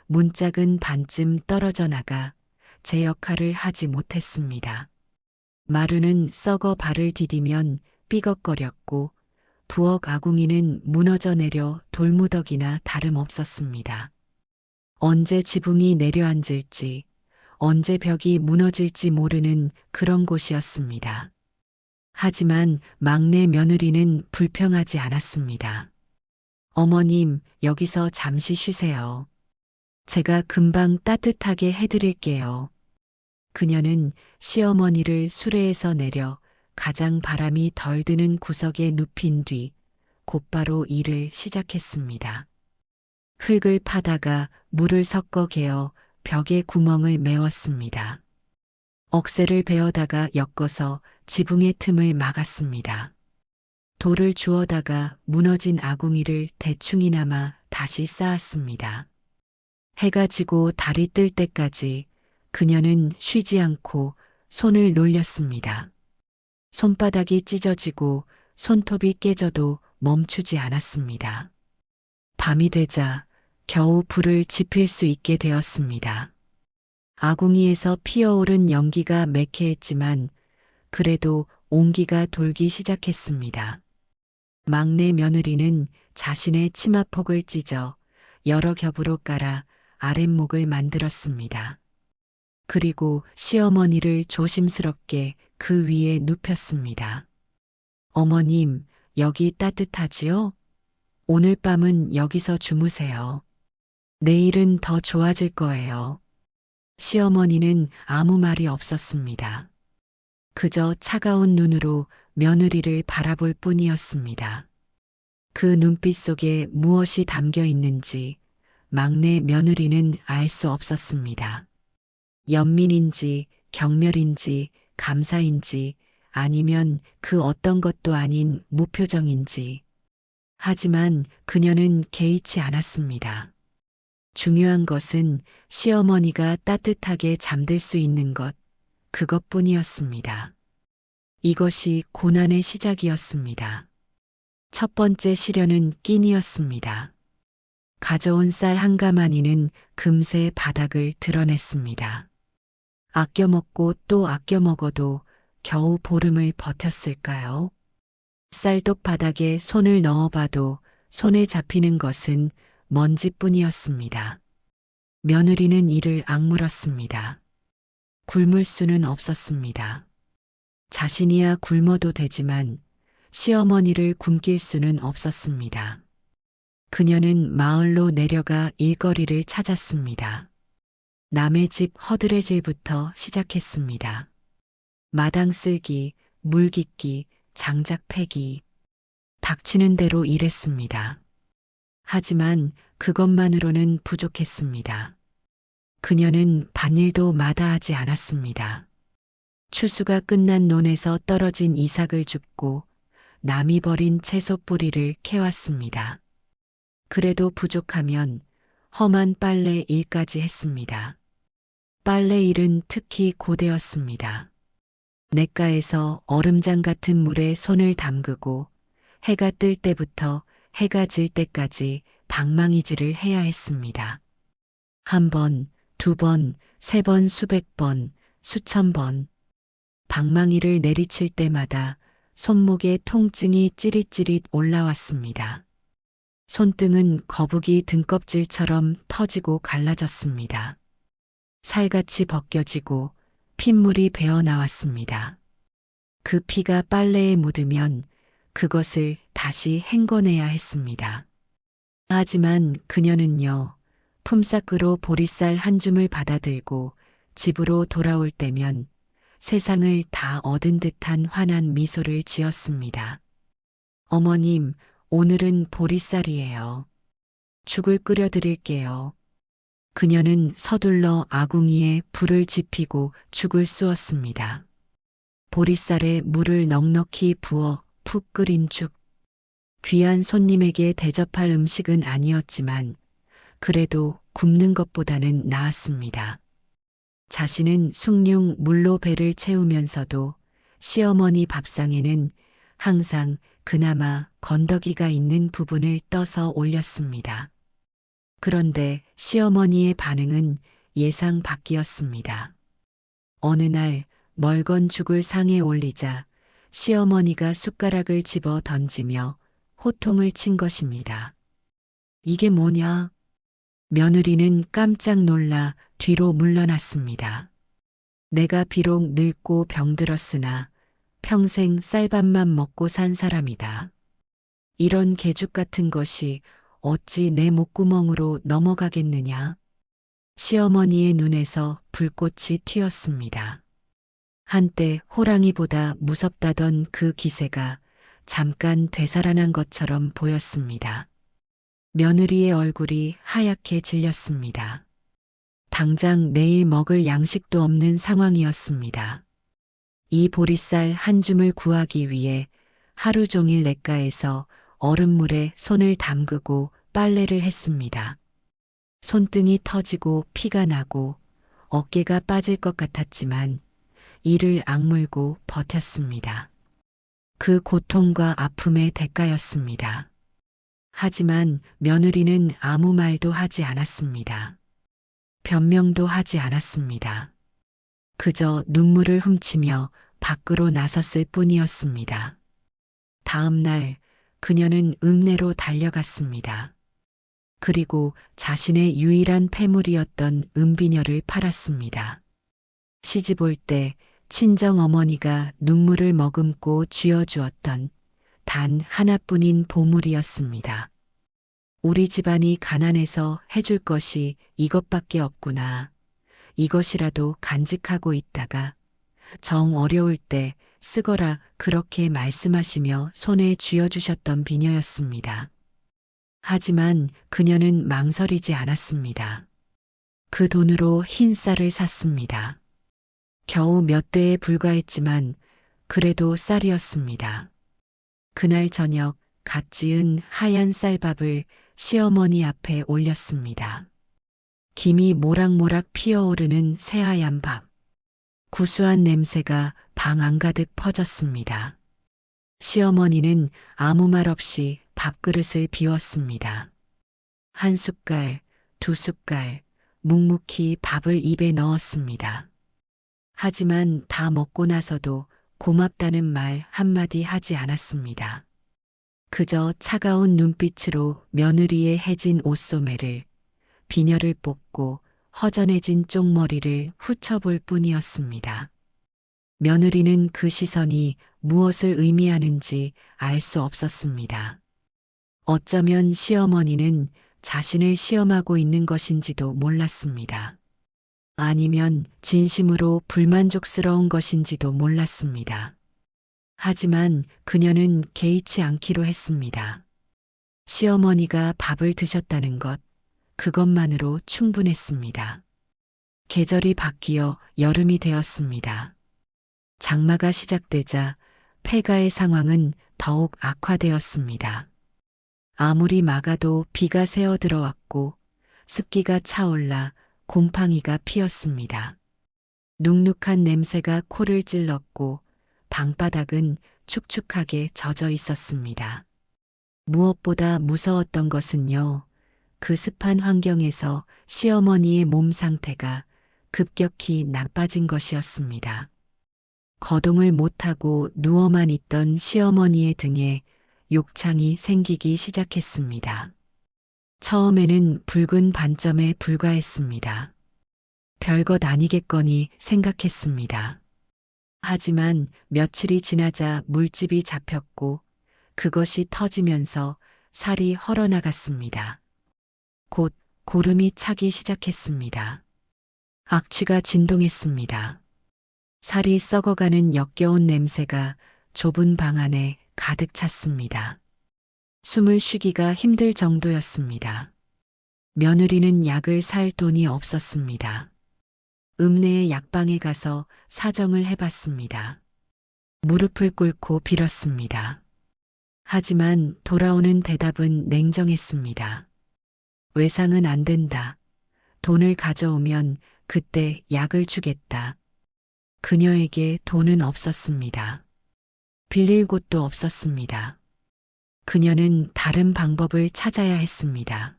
문짝은 반쯤 떨어져 나가 제 역할을 하지 못했습니다. 마루는 썩어 발을 디디면 삐걱거렸고 부엌 아궁이는 무너져 내려 돌무더기나 다름없었습니다. 언제 지붕이 내려앉을지, 언제 벽이 무너질지 모르는 그런 곳이었습니다. 하지만 막내 며느리는 불평하지 않았습니다. 어머님, 여기서 잠시 쉬세요. 제가 금방 따뜻하게 해드릴게요. 그녀는 시어머니를 수레에서 내려 가장 바람이 덜 드는 구석에 눕힌 뒤 곧바로 일을 시작했습니다. 흙을 파다가 물을 섞어 개어 벽에 구멍을 메웠습니다. 억새를 베어다가 엮어서 지붕의 틈을 막았습니다. 돌을 주워다가 무너진 아궁이를 대충이나마 다시 쌓았습니다. 해가 지고 달이 뜰 때까지 그녀는 쉬지 않고 손을 놀렸습니다. 손바닥이 찢어지고 손톱이 깨져도 멈추지 않았습니다. 밤이 되자 겨우 불을 지필 수 있게 되었습니다. 아궁이에서 피어오른 연기가 매캐했지만 그래도 온기가 돌기 시작했습니다. 막내 며느리는 자신의 치마폭을 찢어 여러 겹으로 깔아 아랫목을 만들었습니다. 그리고 시어머니를 조심스럽게 그 위에 눕혔습니다. 어머님, 여기 따뜻하지요? 오늘 밤은 여기서 주무세요. 내일은 더 좋아질 거예요. 시어머니는 아무 말이 없었습니다. 그저 차가운 눈으로 며느리를 바라볼 뿐이었습니다. 그 눈빛 속에 무엇이 담겨 있는지 막내 며느리는 알 수 없었습니다. 연민인지 경멸인지 감사인지 아니면 그 어떤 것도 아닌 무표정인지. 하지만 그녀는 개의치 않았습니다. 중요한 것은 시어머니가 따뜻하게 잠들 수 있는 것, 그것뿐이었습니다. 이것이 고난의 시작이었습니다. 첫 번째 시련은 끼니였습니다. 가져온 쌀 한 가마니는 금세 바닥을 드러냈습니다. 아껴 먹고 또 아껴 먹어도 겨우 보름을 버텼을까요? 쌀독 바닥에 손을 넣어봐도 손에 잡히는 것은 먼지뿐이었습니다. 며느리는 이를 악물었습니다. 굶을 수는 없었습니다. 자신이야 굶어도 되지만 시어머니를 굶길 수는 없었습니다. 그녀는 마을로 내려가 일거리를 찾았습니다. 남의 집 허드레질부터 시작했습니다. 마당 쓸기, 물 깃기, 장작 패기. 닥치는 대로 일했습니다. 하지만 그것만으로는 부족했습니다. 그녀는 밭일도 마다하지 않았습니다. 추수가 끝난 논에서 떨어진 이삭을 줍고 남이 버린 채소 뿌리를 캐왔습니다. 그래도 부족하면 험한 빨래 일까지 했습니다. 빨래 일은 특히 고되었습니다. 냇가에서 얼음장 같은 물에 손을 담그고 해가 뜰 때부터 해가 질 때까지 방망이질을 해야 했습니다. 한 번, 두 번, 세 번, 수백 번, 수천 번. 방망이를 내리칠 때마다 손목에 통증이 찌릿찌릿 올라왔습니다. 손등은 거북이 등껍질처럼 터지고 갈라졌습니다. 살같이 벗겨지고 핏물이 배어 나왔습니다. 그 피가 빨래에 묻으면 그것을 다시 헹궈내야 했습니다. 하지만 그녀는요, 품삯으로 보리쌀 한 줌을 받아들고 집으로 돌아올 때면 세상을 다 얻은 듯한 환한 미소를 지었습니다. 어머님, 오늘은 보리쌀이에요. 죽을 끓여 드릴게요. 그녀는 서둘러 아궁이에 불을 지피고 죽을 쑤었습니다. 보리쌀에 물을 넉넉히 부어 푹 끓인 죽. 귀한 손님에게 대접할 음식은 아니었지만 그래도 굶는 것보다는 나았습니다. 자신은 숭늉 물로 배를 채우면서도 시어머니 밥상에는 항상 그나마 건더기가 있는 부분을 떠서 올렸습니다. 그런데 시어머니의 반응은 예상 밖이었습니다. 어느 날 멀건 죽을 상에 올리자 시어머니가 숟가락을 집어 던지며 호통을 친 것입니다. 이게 뭐냐? 며느리는 깜짝 놀라 뒤로 물러났습니다. 내가 비록 늙고 병들었으나 평생 쌀밥만 먹고 산 사람이다. 이런 개죽 같은 것이 어찌 내 목구멍으로 넘어가겠느냐. 시어머니의 눈에서 불꽃이 튀었습니다. 한때 호랑이보다 무섭다던 그 기세가 잠깐 되살아난 것처럼 보였습니다. 며느리의 얼굴이 하얗게 질렸습니다. 당장 내일 먹을 양식도 없는 상황이었습니다. 이 보리쌀 한 줌을 구하기 위해 하루 종일 냇가에서 얼음물에 손을 담그고 빨래를 했습니다. 손등이 터지고 피가 나고 어깨가 빠질 것 같았지만 이를 악물고 버텼습니다. 그 고통과 아픔의 대가였습니다. 하지만 며느리는 아무 말도 하지 않았습니다. 변명도 하지 않았습니다. 그저 눈물을 훔치며 밖으로 나섰을 뿐이었습니다. 다음 날 그녀는 읍내로 달려갔습니다. 그리고 자신의 유일한 패물이었던 은비녀를 팔았습니다. 시집 올 때 친정 어머니가 눈물을 머금고 쥐어주었던 단 하나뿐인 보물이었습니다. 우리 집안이 가난해서 해줄 것이 이것밖에 없구나. 이것이라도 간직하고 있다가 정 어려울 때 쓰거라 그렇게 말씀하시며 손에 쥐어주셨던 비녀였습니다. 하지만 그녀는 망설이지 않았습니다. 그 돈으로 흰 쌀을 샀습니다. 겨우 몇 대에 불과했지만 그래도 쌀이었습니다. 그날 저녁 갓 지은 하얀 쌀밥을 시어머니 앞에 올렸습니다. 김이 모락모락 피어오르는 새하얀 밥. 구수한 냄새가 방 안가득 퍼졌습니다. 시어머니는 아무 말 없이 밥그릇을 비웠습니다. 한 숟갈, 두 숟갈, 묵묵히 밥을 입에 넣었습니다. 하지만 다 먹고 나서도 고맙다는 말 한마디 하지 않았습니다. 그저 차가운 눈빛으로 며느리의 해진 옷소매를, 비녀를 뽑고 허전해진 쪽머리를 훑어볼 뿐이었습니다. 며느리는 그 시선이 무엇을 의미하는지 알 수 없었습니다. 어쩌면 시어머니는 자신을 시험하고 있는 것인지도 몰랐습니다. 아니면 진심으로 불만족스러운 것인지도 몰랐습니다. 하지만 그녀는 개의치 않기로 했습니다. 시어머니가 밥을 드셨다는 것, 그것만으로 충분했습니다. 계절이 바뀌어 여름이 되었습니다. 장마가 시작되자 폐가의 상황은 더욱 악화되었습니다. 아무리 막아도 비가 새어 들어왔고 습기가 차올라 곰팡이가 피었습니다. 눅눅한 냄새가 코를 찔렀고 방바닥은 축축하게 젖어 있었습니다. 무엇보다 무서웠던 것은요, 그 습한 환경에서 시어머니의 몸 상태가 급격히 나빠진 것이었습니다. 거동을 못하고 누워만 있던 시어머니의 등에 욕창이 생기기 시작했습니다. 처음에는 붉은 반점에 불과했습니다. 별것 아니겠거니 생각했습니다. 하지만 며칠이 지나자 물집이 잡혔고 그것이 터지면서 살이 헐어나갔습니다. 곧 고름이 차기 시작했습니다. 악취가 진동했습니다. 살이 썩어가는 역겨운 냄새가 좁은 방 안에 가득 찼습니다. 숨을 쉬기가 힘들 정도였습니다. 며느리는 약을 살 돈이 없었습니다. 읍내의 약방에 가서 사정을 해봤습니다. 무릎을 꿇고 빌었습니다. 하지만 돌아오는 대답은 냉정했습니다. 외상은 안 된다. 돈을 가져오면 그때 약을 주겠다. 그녀에게 돈은 없었습니다. 빌릴 곳도 없었습니다. 그녀는 다른 방법을 찾아야 했습니다.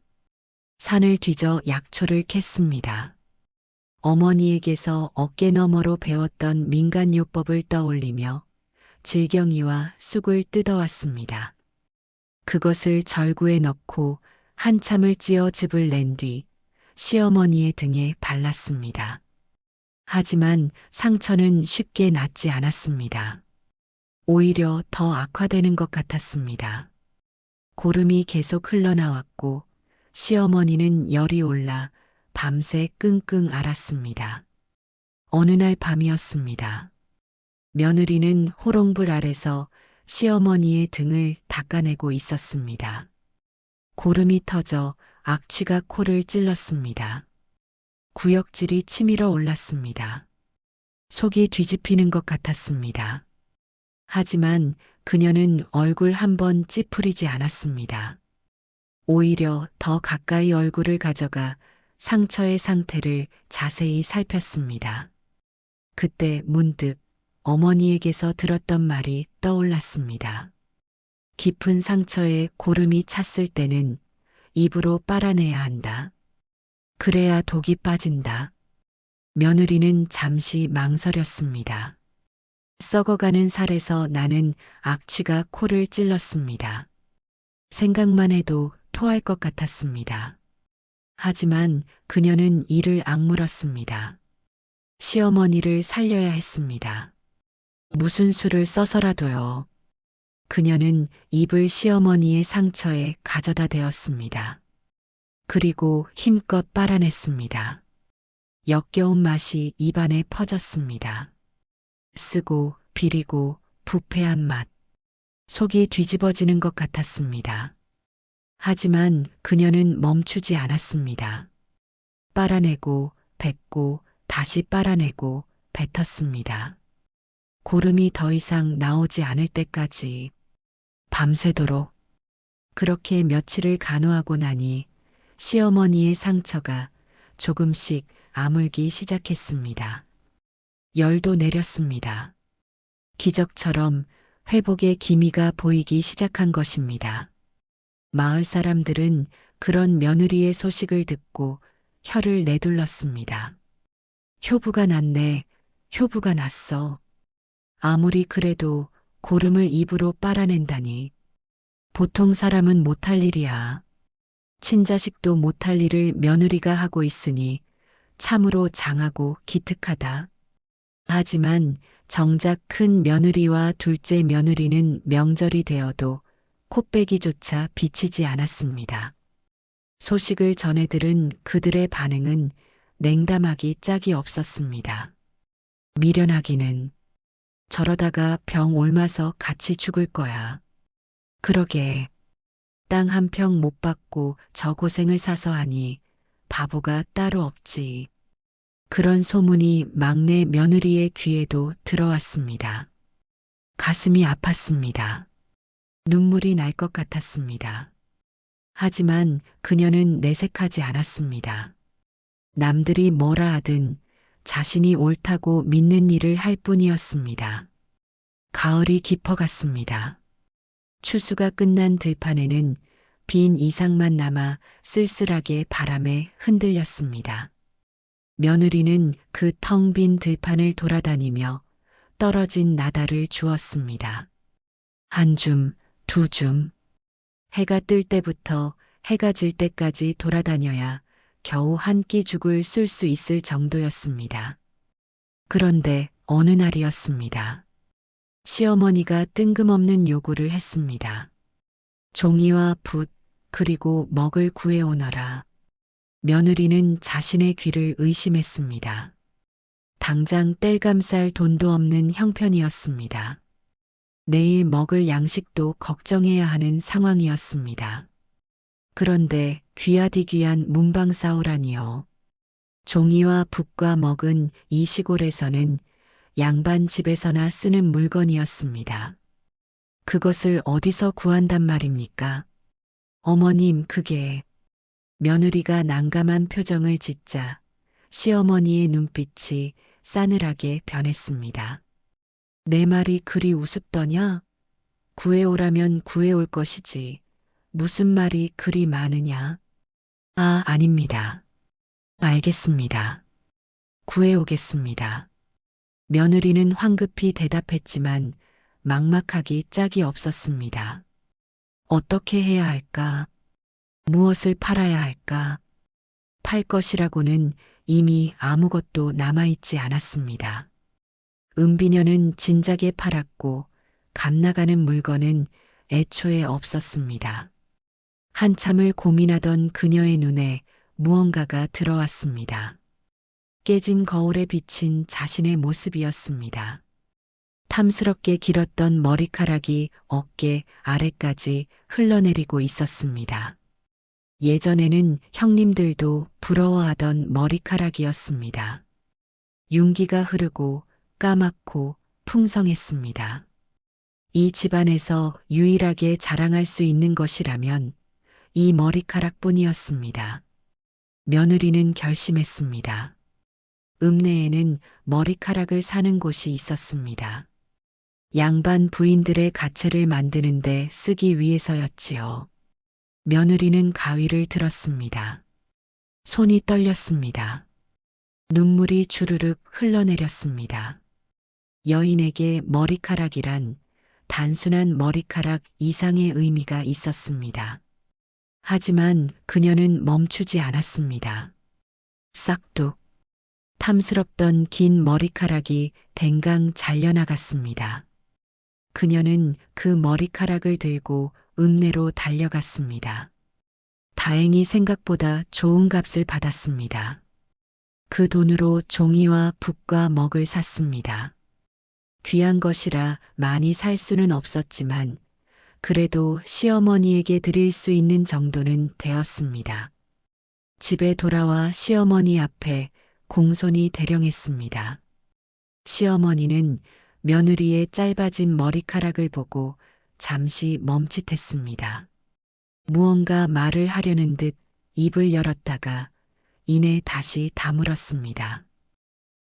산을 뒤져 약초를 캤습니다. 어머니에게서 어깨 너머로 배웠던 민간요법을 떠올리며 질경이와 쑥을 뜯어왔습니다. 그것을 절구에 넣고 한참을 찧어 즙을 낸 뒤 시어머니의 등에 발랐습니다. 하지만 상처는 쉽게 낫지 않았습니다. 오히려 더 악화되는 것 같았습니다. 고름이 계속 흘러나왔고 시어머니는 열이 올라 밤새 끙끙 앓았습니다. 어느 날 밤이었습니다. 며느리는 호롱불 아래서 시어머니의 등을 닦아내고 있었습니다. 고름이 터져 악취가 코를 찔렀습니다. 구역질이 치밀어 올랐습니다. 속이 뒤집히는 것 같았습니다. 하지만 그녀는 얼굴 한 번 찌푸리지 않았습니다. 오히려 더 가까이 얼굴을 가져가 상처의 상태를 자세히 살폈습니다. 그때 문득 어머니에게서 들었던 말이 떠올랐습니다. 깊은 상처에 고름이 찼을 때는 입으로 빨아내야 한다. 그래야 독이 빠진다. 며느리는 잠시 망설였습니다. 썩어가는 살에서 나는 악취가 코를 찔렀습니다. 생각만 해도 토할 것 같았습니다. 하지만 그녀는 이를 악물었습니다. 시어머니를 살려야 했습니다. 무슨 수를 써서라도요. 그녀는 입을 시어머니의 상처에 가져다 대었습니다. 그리고 힘껏 빨아냈습니다. 역겨운 맛이 입안에 퍼졌습니다. 쓰고 비리고 부패한 맛. 속이 뒤집어지는 것 같았습니다. 하지만 그녀는 멈추지 않았습니다. 빨아내고 뱉고 다시 빨아내고 뱉었습니다. 고름이 더 이상 나오지 않을 때까지 밤새도록. 그렇게 며칠을 간호하고 나니 시어머니의 상처가 조금씩 아물기 시작했습니다. 열도 내렸습니다. 기적처럼 회복의 기미가 보이기 시작한 것입니다. 마을 사람들은 그런 며느리의 소식을 듣고 혀를 내둘렀습니다. 효부가 났네, 효부가 났어. 아무리 그래도 고름을 입으로 빨아낸다니. 보통 사람은 못할 일이야. 친자식도 못할 일을 며느리가 하고 있으니 참으로 장하고 기특하다. 하지만 정작 큰 며느리와 둘째 며느리는 명절이 되어도 코빼기조차 비치지 않았습니다. 소식을 전해들은 그들의 반응은 냉담하기 짝이 없었습니다. 미련하기는 저러다가 병 옮아서 같이 죽을 거야. 그러게 땅 한 평 못 받고 저 고생을 사서 하니 바보가 따로 없지. 그런 소문이 막내 며느리의 귀에도 들어왔습니다. 가슴이 아팠습니다. 눈물이 날 것 같았습니다. 하지만 그녀는 내색하지 않았습니다. 남들이 뭐라 하든 자신이 옳다고 믿는 일을 할 뿐이었습니다. 가을이 깊어갔습니다. 추수가 끝난 들판에는 빈 이삭만 남아 쓸쓸하게 바람에 흔들렸습니다. 며느리는 그 텅 빈 들판을 돌아다니며 떨어진 나달을 주었습니다. 한 줌, 두 줌. 해가 뜰 때부터 해가 질 때까지 돌아다녀야 겨우 한 끼 죽을 쓸 수 있을 정도였습니다. 그런데 어느 날이었습니다. 시어머니가 뜬금없는 요구를 했습니다. 종이와 붓, 그리고 먹을 구해오너라. 며느리는 자신의 귀를 의심했습니다. 당장 뗄감쌀 돈도 없는 형편이었습니다. 내일 먹을 양식도 걱정해야 하는 상황이었습니다. 그런데 귀하디 귀한 문방사오라니요. 종이와 붓과 먹은 이 시골에서는 양반 집에서나 쓰는 물건이었습니다. 그것을 어디서 구한단 말입니까? 어머님, 그게. 며느리가 난감한 표정을 짓자 시어머니의 눈빛이 싸늘하게 변했습니다. 내 말이 그리 우습더냐? 구해오라면 구해올 것이지. 무슨 말이 그리 많으냐? 아, 아닙니다. 알겠습니다. 구해오겠습니다. 며느리는 황급히 대답했지만 막막하기 짝이 없었습니다. 어떻게 해야 할까? 무엇을 팔아야 할까? 팔 것이라고는 이미 아무것도 남아있지 않았습니다. 은비녀는 진작에 팔았고 값나가는 물건은 애초에 없었습니다. 한참을 고민하던 그녀의 눈에 무언가가 들어왔습니다. 깨진 거울에 비친 자신의 모습이었습니다. 탐스럽게 길었던 머리카락이 어깨 아래까지 흘러내리고 있었습니다. 예전에는 형님들도 부러워하던 머리카락이었습니다. 윤기가 흐르고 까맣고 풍성했습니다. 이 집안에서 유일하게 자랑할 수 있는 것이라면 이 머리카락뿐이었습니다. 며느리는 결심했습니다. 읍내에는 머리카락을 사는 곳이 있었습니다. 양반 부인들의 가채를 만드는데 쓰기 위해서였지요. 며느리는 가위를 들었습니다. 손이 떨렸습니다. 눈물이 주르륵 흘러내렸습니다. 여인에게 머리카락이란 단순한 머리카락 이상의 의미가 있었습니다. 하지만 그녀는 멈추지 않았습니다. 싹둑. 탐스럽던 긴 머리카락이 댕강 잘려나갔습니다. 그녀는 그 머리카락을 들고 읍내로 달려갔습니다. 다행히 생각보다 좋은 값을 받았습니다. 그 돈으로 종이와 붓과 먹을 샀습니다. 귀한 것이라 많이 살 수는 없었지만 그래도 시어머니에게 드릴 수 있는 정도는 되었습니다. 집에 돌아와 시어머니 앞에 공손히 대령했습니다. 시어머니는 며느리의 짧아진 머리카락을 보고 잠시 멈칫했습니다. 무언가 말을 하려는 듯 입을 열었다가 이내 다시 다물었습니다.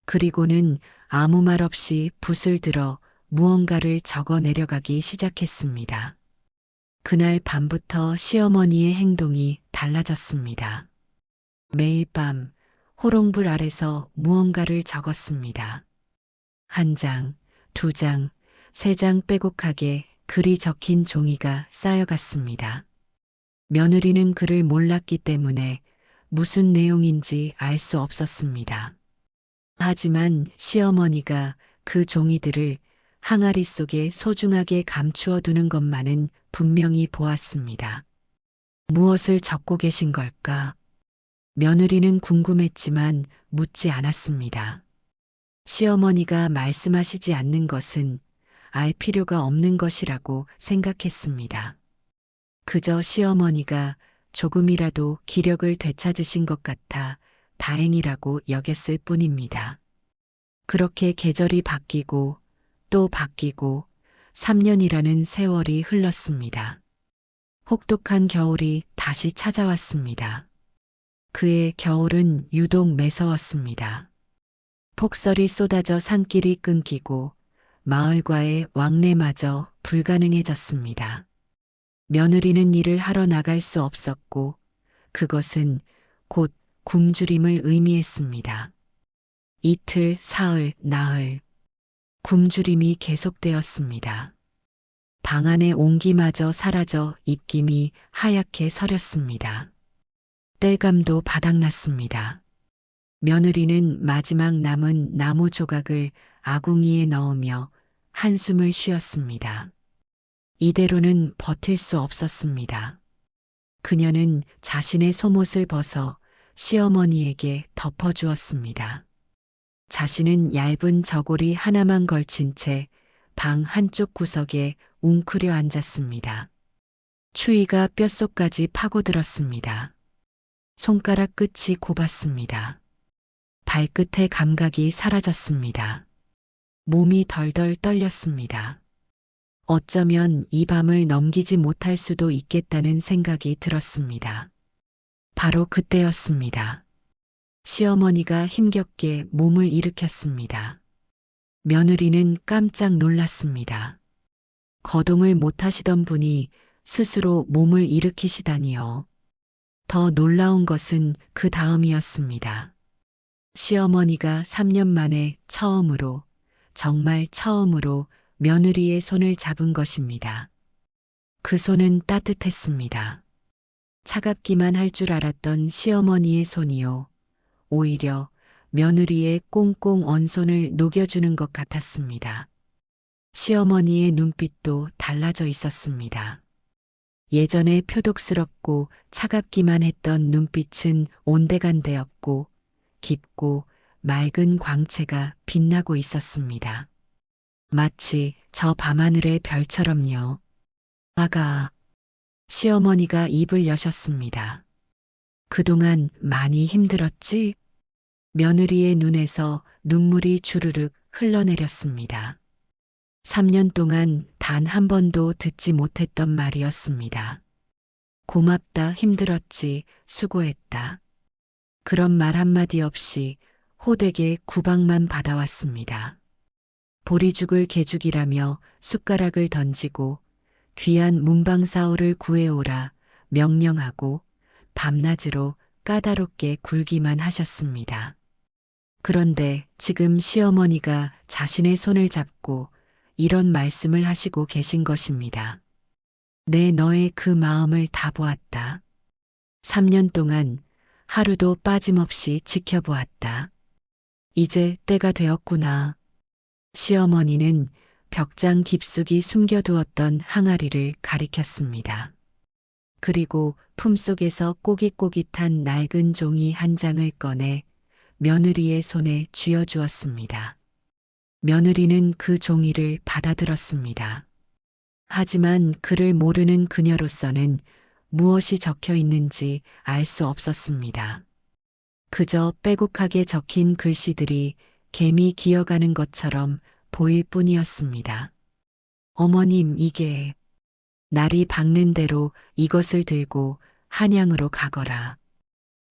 그리고는 아무 말 없이 붓을 들어 무언가를 적어 내려가기 시작했습니다. 그날 밤부터 시어머니의 행동이 달라졌습니다. 매일 밤 호롱불 아래서 무언가를 적었습니다. 한 장, 두 장, 세 장 빼곡하게 글이 적힌 종이가 쌓여갔습니다. 며느리는 글을 몰랐기 때문에 무슨 내용인지 알 수 없었습니다. 하지만 시어머니가 그 종이들을 항아리 속에 소중하게 감추어 두는 것만은 분명히 보았습니다. 무엇을 적고 계신 걸까? 며느리는 궁금했지만 묻지 않았습니다. 시어머니가 말씀하시지 않는 것은 알 필요가 없는 것이라고 생각했습니다. 그저 시어머니가 조금이라도 기력을 되찾으신 것 같아 다행이라고 여겼을 뿐입니다. 그렇게 계절이 바뀌고 또 바뀌고 3년이라는 세월이 흘렀습니다. 혹독한 겨울이 다시 찾아왔습니다. 그의 겨울은 유독 매서웠습니다. 폭설이 쏟아져 산길이 끊기고 마을과의 왕래마저 불가능해졌습니다. 며느리는 일을 하러 나갈 수 없었고 그것은 곧 굶주림을 의미했습니다. 이틀, 사흘, 나흘 굶주림이 계속되었습니다. 방 안의 온기마저 사라져 입김이 하얗게 서렸습니다. 땔감도 바닥났습니다. 며느리는 마지막 남은 나무 조각을 아궁이에 넣으며 한숨을 쉬었습니다. 이대로는 버틸 수 없었습니다. 그녀는 자신의 속옷을 벗어 시어머니에게 덮어주었습니다. 자신은 얇은 저고리 하나만 걸친 채 방 한쪽 구석에 웅크려 앉았습니다. 추위가 뼛속까지 파고들었습니다. 손가락 끝이 곱았습니다. 발끝의 감각이 사라졌습니다. 몸이 덜덜 떨렸습니다. 어쩌면 이 밤을 넘기지 못할 수도 있겠다는 생각이 들었습니다. 바로 그때였습니다. 시어머니가 힘겹게 몸을 일으켰습니다. 며느리는 깜짝 놀랐습니다. 거동을 못하시던 분이 스스로 몸을 일으키시다니요. 더 놀라운 것은 그 다음이었습니다. 시어머니가 3년 만에 처음으로, 정말 처음으로 며느리의 손을 잡은 것입니다. 그 손은 따뜻했습니다. 차갑기만 할 줄 알았던 시어머니의 손이요. 오히려 며느리의 꽁꽁 언 손을 녹여주는 것 같았습니다. 시어머니의 눈빛도 달라져 있었습니다. 예전에 표독스럽고 차갑기만 했던 눈빛은 온데간데없고 깊고 맑은 광채가 빛나고 있었습니다. 마치 저 밤하늘의 별처럼요. 아가, 시어머니가 입을 여셨습니다. 그동안 많이 힘들었지? 며느리의 눈에서 눈물이 주르륵 흘러내렸습니다. 3년 동안 단 한 번도 듣지 못했던 말이었습니다. 고맙다, 힘들었지, 수고했다. 그런 말 한마디 없이 호되게 구박만 받아왔습니다. 보리죽을 개죽이라며 숟가락을 던지고 귀한 문방사오를 구해오라 명령하고 밤낮으로 까다롭게 굴기만 하셨습니다. 그런데 지금 시어머니가 자신의 손을 잡고 이런 말씀을 하시고 계신 것입니다. 내 너의 그 마음을 다 보았다. 3년 동안 하루도 빠짐없이 지켜보았다. 이제 때가 되었구나. 시어머니는 벽장 깊숙이 숨겨두었던 항아리를 가리켰습니다. 그리고 품속에서 꼬깃꼬깃한 낡은 종이 한 장을 꺼내 며느리의 손에 쥐어주었습니다. 며느리는 그 종이를 받아들었습니다. 하지만 그를 모르는 그녀로서는 무엇이 적혀 있는지 알 수 없었습니다. 그저 빼곡하게 적힌 글씨들이 개미 기어가는 것처럼 보일 뿐이었습니다. 어머님, 이게 날이 밝는 대로 이것을 들고 한양으로 가거라.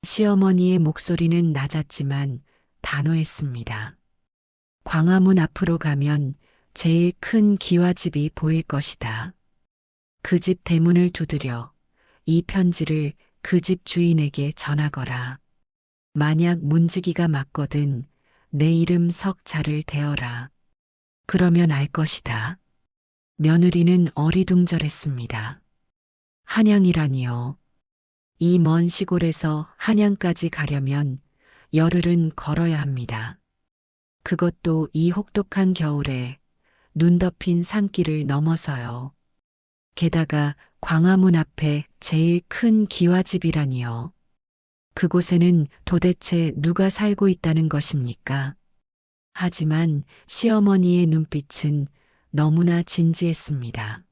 시어머니의 목소리는 낮았지만 단호했습니다. 광화문 앞으로 가면 제일 큰 기와집이 보일 것이다. 그 집 대문을 두드려 이 편지를 그 집 주인에게 전하거라. 만약 문지기가 맞거든 내 이름 석자를 대어라. 그러면 알 것이다. 며느리는 어리둥절했습니다. 한양이라니요. 이 먼 시골에서 한양까지 가려면 열흘은 걸어야 합니다. 그것도 이 혹독한 겨울에 눈 덮인 산길을 넘어서요. 게다가 광화문 앞에 제일 큰 기와집이라니요. 그곳에는 도대체 누가 살고 있다는 것입니까? 하지만 시어머니의 눈빛은 너무나 진지했습니다.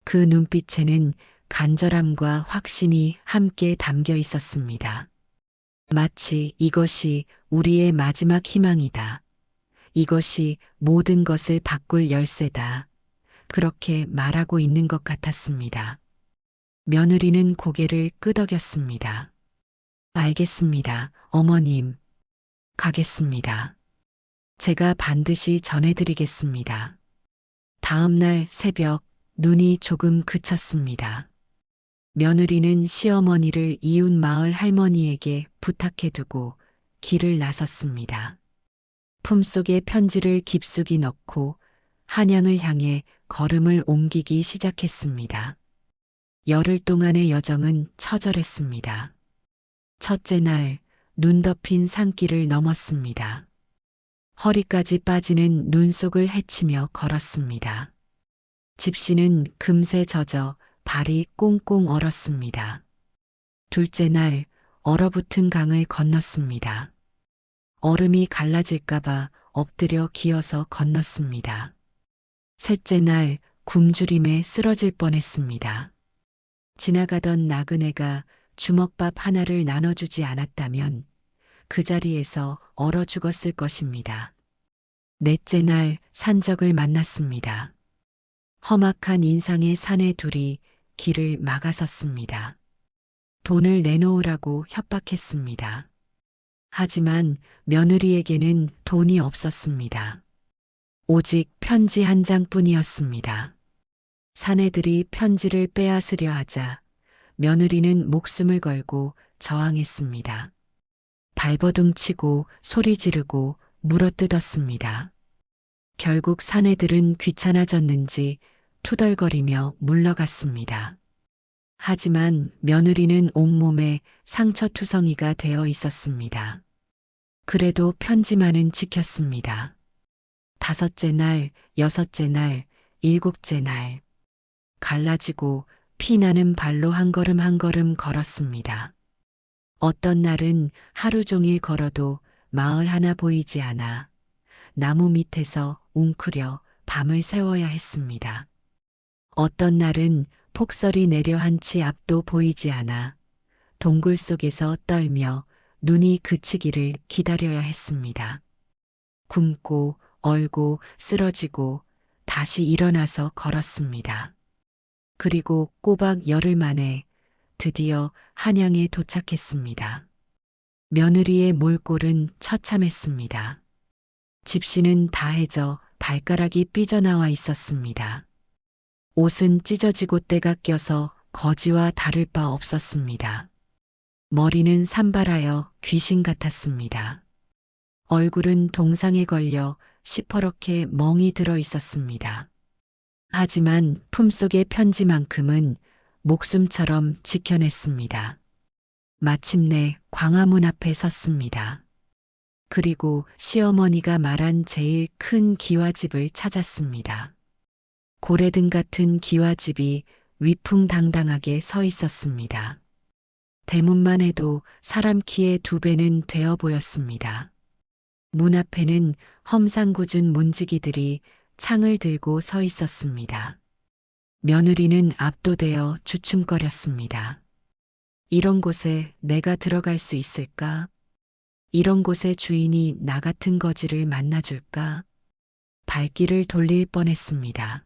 그 눈빛에는 간절함과 확신이 함께 담겨 있었습니다. 마치 이것이 우리의 마지막 희망이다. 이것이 모든 것을 바꿀 열쇠다. 그렇게 말하고 있는 것 같았습니다. 며느리는 고개를 끄덕였습니다. 알겠습니다, 어머님. 가겠습니다. 제가 반드시 전해드리겠습니다. 다음 날 새벽 눈이 조금 그쳤습니다. 며느리는 시어머니를 이웃 마을 할머니에게 부탁해두고 길을 나섰습니다. 품속에 편지를 깊숙이 넣고 한양을 향해 걸음을 옮기기 시작했습니다. 열흘 동안의 여정은 처절했습니다. 첫째 날 눈 덮인 산길을 넘었습니다. 허리까지 빠지는 눈 속을 헤치며 걸었습니다. 집시는 금세 젖어 발이 꽁꽁 얼었습니다. 둘째 날 얼어붙은 강을 건넜습니다. 얼음이 갈라질까봐 엎드려 기어서 건넜습니다. 셋째 날 굶주림에 쓰러질 뻔했습니다. 지나가던 나그네가 주먹밥 하나를 나눠주지 않았다면 그 자리에서 얼어 죽었을 것입니다. 넷째 날 산적을 만났습니다. 험악한 인상의 사내 둘이 길을 막아섰습니다. 돈을 내놓으라고 협박했습니다. 하지만 며느리에게는 돈이 없었습니다. 오직 편지 한 장뿐이었습니다. 사내들이 편지를 빼앗으려 하자 며느리는 목숨을 걸고 저항했습니다. 발버둥 치고 소리 지르고 물어뜯었습니다. 결국 사내들은 귀찮아졌는지 투덜거리며 물러갔습니다. 하지만 며느리는 온몸에 상처투성이가 되어 있었습니다. 그래도 편지만은 지켰습니다. 다섯째 날, 여섯째 날, 일곱째 날. 갈라지고 피나는 발로 한 걸음 한 걸음 걸었습니다. 어떤 날은 하루 종일 걸어도 마을 하나 보이지 않아 나무 밑에서 웅크려 밤을 새워야 했습니다. 어떤 날은 폭설이 내려 한치 앞도 보이지 않아 동굴 속에서 떨며 눈이 그치기를 기다려야 했습니다. 굶고 얼고 쓰러지고 다시 일어나서 걸었습니다. 그리고 꼬박 열흘 만에 드디어 한양에 도착했습니다. 며느리의 몰골은 처참했습니다. 집시는 다해져 발가락이 삐져나와 있었습니다. 옷은 찢어지고 때가 껴서 거지와 다를 바 없었습니다. 머리는 산발하여 귀신 같았습니다. 얼굴은 동상에 걸려 시퍼렇게 멍이 들어 있었습니다. 하지만 품속의 편지만큼은 목숨처럼 지켜냈습니다. 마침내 광화문 앞에 섰습니다. 그리고 시어머니가 말한 제일 큰 기와집을 찾았습니다. 고래등 같은 기와집이 위풍당당하게 서 있었습니다. 대문만 해도 사람 키의 2배는 되어 보였습니다. 문 앞에는 험상궂은 문지기들이 창을 들고 서 있었습니다. 며느리는 압도되어 주춤거렸습니다. 이런 곳에 내가 들어갈 수 있을까? 이런 곳에 주인이 나 같은 거지를 만나줄까? 발길을 돌릴 뻔했습니다.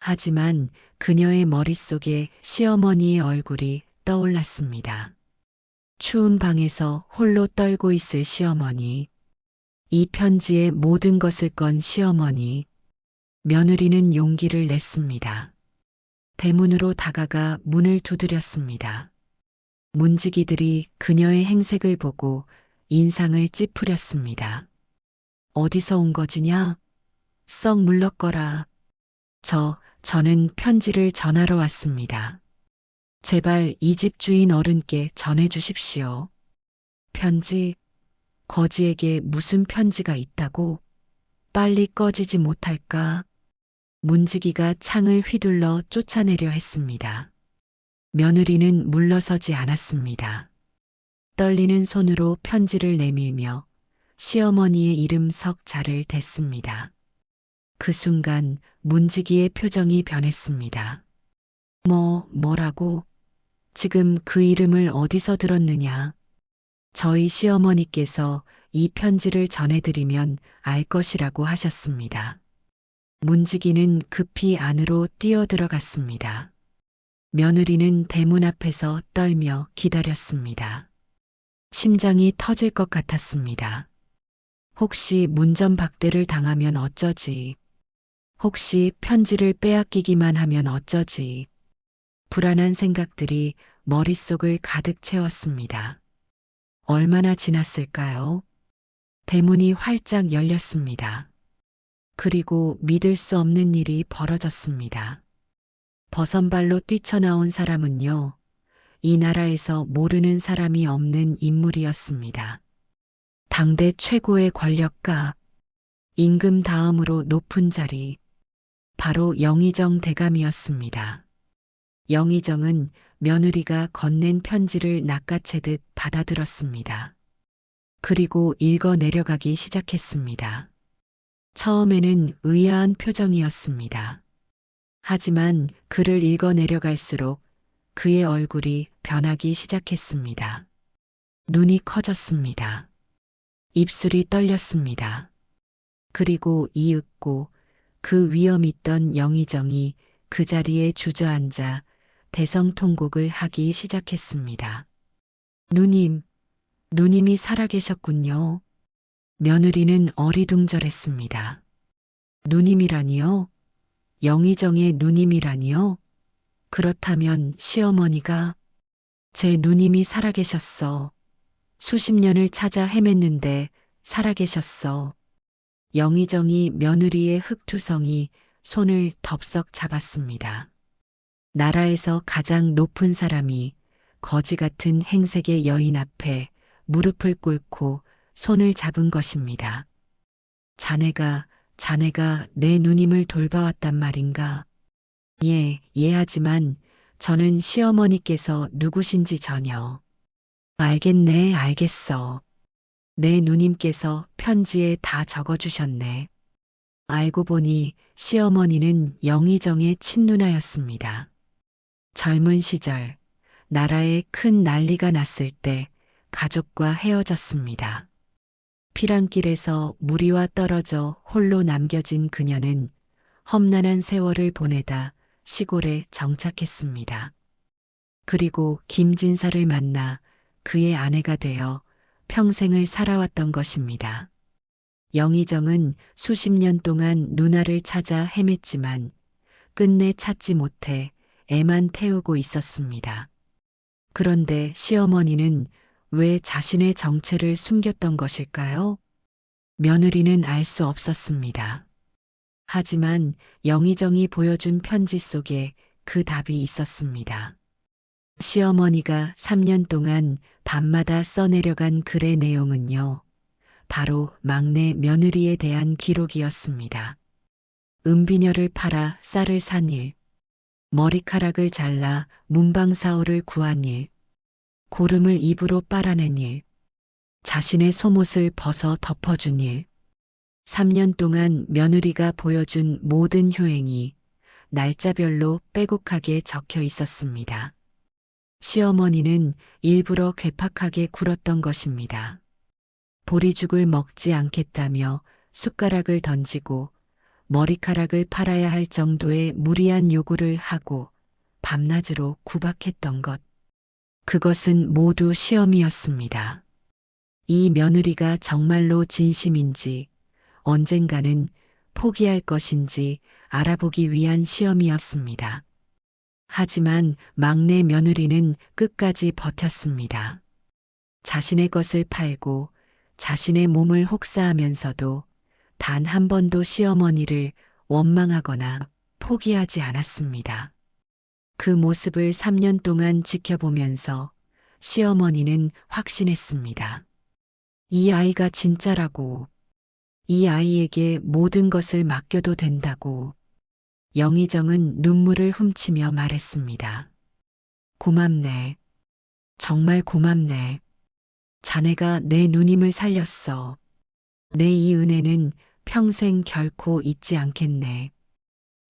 하지만 그녀의 머릿속에 시어머니의 얼굴이 떠올랐습니다. 추운 방에서 홀로 떨고 있을 시어머니. 이 편지에 모든 것을 건 시어머니. 며느리는 용기를 냈습니다. 대문으로 다가가 문을 두드렸습니다. 문지기들이 그녀의 행색을 보고 인상을 찌푸렸습니다. 어디서 온 거지냐? 썩 물렀거라. 저는 편지를 전하러 왔습니다. 제발 이 집 주인 어른께 전해 주십시오. 편지? 거지에게 무슨 편지가 있다고? 빨리 꺼지지 못할까? 문지기가 창을 휘둘러 쫓아내려 했습니다. 며느리는 물러서지 않았습니다. 떨리는 손으로 편지를 내밀며 시어머니의 이름 석자를 댔습니다. 그 순간 문지기의 표정이 변했습니다. 뭐라고? 지금 그 이름을 어디서 들었느냐? 저희 시어머니께서 이 편지를 전해드리면 알 것이라고 하셨습니다. 문지기는 급히 안으로 뛰어들어갔습니다. 며느리는 대문 앞에서 떨며 기다렸습니다. 심장이 터질 것 같았습니다. 혹시 문전박대를 당하면 어쩌지? 혹시 편지를 빼앗기기만 하면 어쩌지? 불안한 생각들이 머릿속을 가득 채웠습니다. 얼마나 지났을까요? 대문이 활짝 열렸습니다. 그리고 믿을 수 없는 일이 벌어졌습니다. 버선발로 뛰쳐나온 사람은요, 이 나라에서 모르는 사람이 없는 인물이었습니다. 당대 최고의 권력가, 임금 다음으로 높은 자리, 바로 영의정 대감이었습니다. 영의정은 며느리가 건넨 편지를 낚아채듯 받아들었습니다. 그리고 읽어 내려가기 시작했습니다. 처음에는 의아한 표정이었습니다. 하지만 글을 읽어 내려갈수록 그의 얼굴이 변하기 시작했습니다. 눈이 커졌습니다. 입술이 떨렸습니다. 그리고 이윽고 그 위엄 있던 영의정이 그 자리에 주저앉아 대성통곡을 하기 시작했습니다. 누님이 살아계셨군요. 며느리는 어리둥절했습니다. 누님이라니요? 영의정의 누님이라니요? 그렇다면 시어머니가 제 누님이 살아계셨어. 수십 년을 찾아 헤맸는데 살아계셨어. 영의정이 며느리의 흑투성이 손을 덥석 잡았습니다. 나라에서 가장 높은 사람이 거지 같은 행색의 여인 앞에 무릎을 꿇고 손을 잡은 것입니다. 자네가 내 누님을 돌봐왔단 말인가? 예, 하지만 저는 시어머니께서 누구신지 전혀. 알겠네, 알겠어. 내 누님께서 편지에 다 적어주셨네. 알고 보니 시어머니는 영의정의 친누나였습니다. 젊은 시절 나라에 큰 난리가 났을 때 가족과 헤어졌습니다. 피랑길에서 무리와 떨어져 홀로 남겨진 그녀는 험난한 세월을 보내다 시골에 정착했습니다. 그리고 김진사를 만나 그의 아내가 되어 평생을 살아왔던 것입니다. 영의정은 수십 년 동안 누나를 찾아 헤맸지만 끝내 찾지 못해 애만 태우고 있었습니다. 그런데 시어머니는 왜 자신의 정체를 숨겼던 것일까요? 며느리는 알 수 없었습니다. 하지만 영의정이 보여준 편지 속에 그 답이 있었습니다. 시어머니가 3년 동안 밤마다 써내려간 글의 내용은요, 바로 막내 며느리에 대한 기록이었습니다. 은비녀를 팔아 쌀을 산 일, 머리카락을 잘라 문방사오를 구한 일, 고름을 입으로 빨아낸 일, 자신의 속옷을 벗어 덮어준 일, 3년 동안 며느리가 보여준 모든 효행이 날짜별로 빼곡하게 적혀 있었습니다. 시어머니는 일부러 괴팍하게 굴었던 것입니다. 보리죽을 먹지 않겠다며 숟가락을 던지고 머리카락을 팔아야 할 정도의 무리한 요구를 하고 밤낮으로 구박했던 것. 그것은 모두 시험이었습니다. 이 며느리가 정말로 진심인지 언젠가는 포기할 것인지 알아보기 위한 시험이었습니다. 하지만 막내 며느리는 끝까지 버텼습니다. 자신의 것을 팔고 자신의 몸을 혹사하면서도 단 한 번도 시어머니를 원망하거나 포기하지 않았습니다. 그 모습을 3년 동안 지켜보면서 시어머니는 확신했습니다. 이 아이가 진짜라고, 이 아이에게 모든 것을 맡겨도 된다고. 영의정은 눈물을 훔치며 말했습니다. 고맙네. 정말 고맙네. 자네가 내 누님을 살렸어. 내 이 은혜는 평생 결코 잊지 않겠네.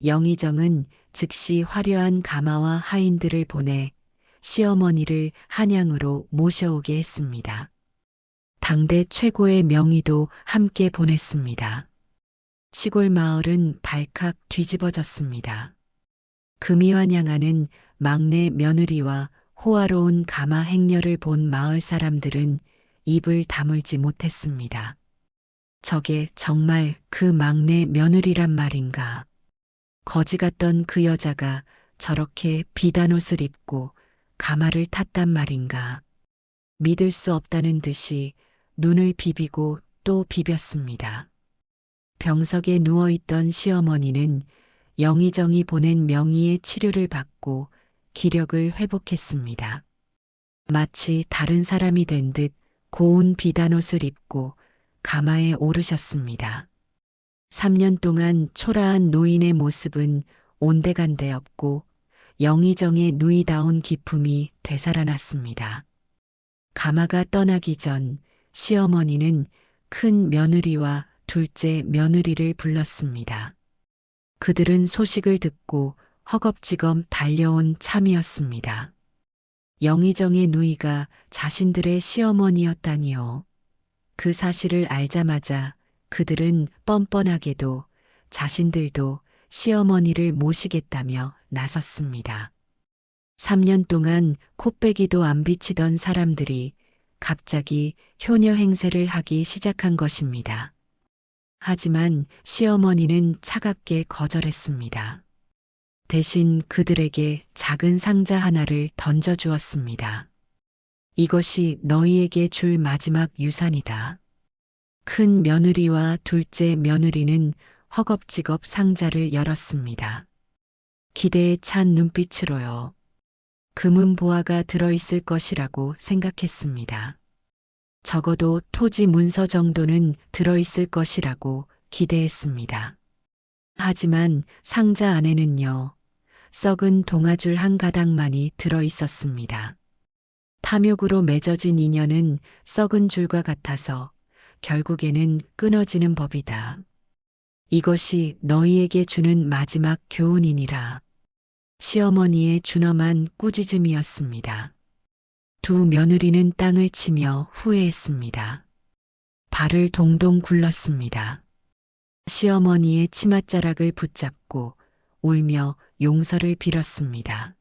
영의정은 즉시 화려한 가마와 하인들을 보내 시어머니를 한양으로 모셔오게 했습니다. 당대 최고의 명의도 함께 보냈습니다. 시골 마을은 발칵 뒤집어졌습니다. 금이 환영하는 막내 며느리와 호화로운 가마 행렬을 본 마을 사람들은 입을 다물지 못했습니다. 저게 정말 그 막내 며느리란 말인가. 거지 같던 그 여자가 저렇게 비단 옷을 입고 가마를 탔단 말인가. 믿을 수 없다는 듯이 눈을 비비고 또 비볐습니다. 병석에 누워있던 시어머니는 영의정이 보낸 명의의 치료를 받고 기력을 회복했습니다. 마치 다른 사람이 된 듯 고운 비단옷을 입고 가마에 오르셨습니다. 3년 동안 초라한 노인의 모습은 온데간데 없고 영의정의 누이다운 기품이 되살아났습니다. 가마가 떠나기 전 시어머니는 큰 며느리와 둘째 며느리를 불렀습니다. 그들은 소식을 듣고 허겁지겁 달려온 참이었습니다. 영의정의 누이가 자신들의 시어머니였다니요. 그 사실을 알자마자 그들은 뻔뻔하게도 자신들도 시어머니를 모시겠다며 나섰습니다. 3년 동안 코빼기도 안 비치던 사람들이 갑자기 효녀 행세를 하기 시작한 것입니다. 하지만 시어머니는 차갑게 거절했습니다. 대신 그들에게 작은 상자 하나를 던져주었습니다. 이것이 너희에게 줄 마지막 유산이다. 큰 며느리와 둘째 며느리는 허겁지겁 상자를 열었습니다. 기대에 찬 눈빛으로요. 금은 보화가 들어있을 것이라고 생각했습니다. 적어도 토지 문서 정도는 들어있을 것이라고 기대했습니다. 하지만 상자 안에는요, 썩은 동아줄 한 가닥만이 들어있었습니다. 탐욕으로 맺어진 인연은 썩은 줄과 같아서 결국에는 끊어지는 법이다. 이것이 너희에게 주는 마지막 교훈이니라. 시어머니의 준엄한 꾸짖음이었습니다. 두 며느리는 땅을 치며 후회했습니다. 발을 동동 굴렀습니다. 시어머니의 치맛자락을 붙잡고 울며 용서를 빌었습니다.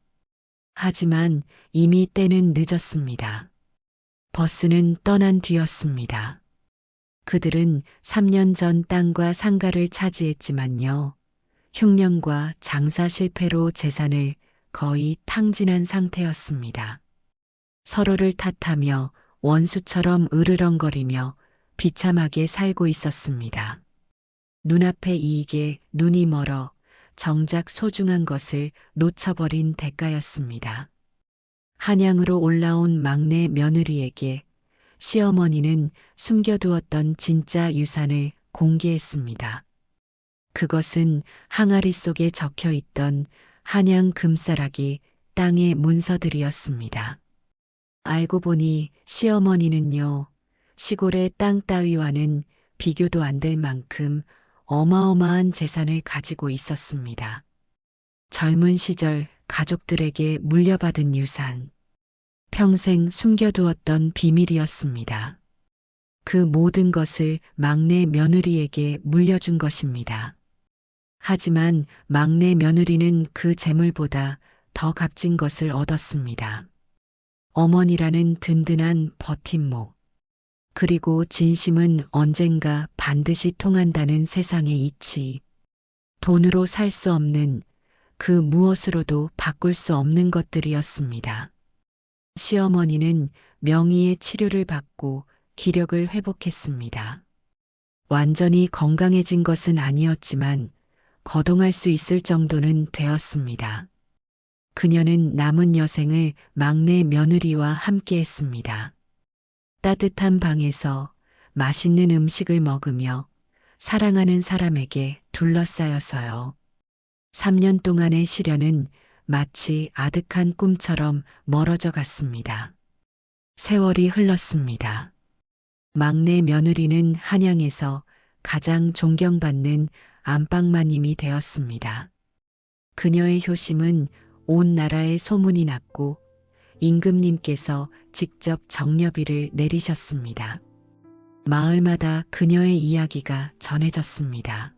하지만 이미 때는 늦었습니다. 버스는 떠난 뒤였습니다. 그들은 3년 전 땅과 상가를 차지했지만요. 흉년과 장사 실패로 재산을 거의 탕진한 상태였습니다. 서로를 탓하며 원수처럼 으르렁거리며 비참하게 살고 있었습니다. 눈앞의 이익에 눈이 멀어 정작 소중한 것을 놓쳐버린 대가였습니다. 한양으로 올라온 막내 며느리에게 시어머니는 숨겨두었던 진짜 유산을 공개했습니다. 그것은 항아리 속에 적혀 있던 한양 금싸라기 땅의 문서들이었습니다. 알고 보니 시어머니는요, 시골의 땅 따위와는 비교도 안 될 만큼 어마어마한 재산을 가지고 있었습니다. 젊은 시절 가족들에게 물려받은 유산, 평생 숨겨두었던 비밀이었습니다. 그 모든 것을 막내 며느리에게 물려준 것입니다. 하지만 막내 며느리는 그 재물보다 더 값진 것을 얻었습니다. 어머니라는 든든한 버팀목, 그리고 진심은 언젠가 반드시 통한다는 세상의 이치, 돈으로 살 수 없는 그 무엇으로도 바꿀 수 없는 것들이었습니다. 시어머니는 명의의 치료를 받고 기력을 회복했습니다. 완전히 건강해진 것은 아니었지만 거동할 수 있을 정도는 되었습니다. 그녀는 남은 여생을 막내 며느리와 함께 했습니다. 따뜻한 방에서 맛있는 음식을 먹으며 사랑하는 사람에게 둘러싸여서요. 3년 동안의 시련은 마치 아득한 꿈처럼 멀어져 갔습니다. 세월이 흘렀습니다. 막내 며느리는 한양에서 가장 존경받는 안방마님이 되었습니다. 그녀의 효심은 온 나라에 소문이 났고 임금님께서 직접 정려비를 내리셨습니다. 마을마다 그녀의 이야기가 전해졌습니다.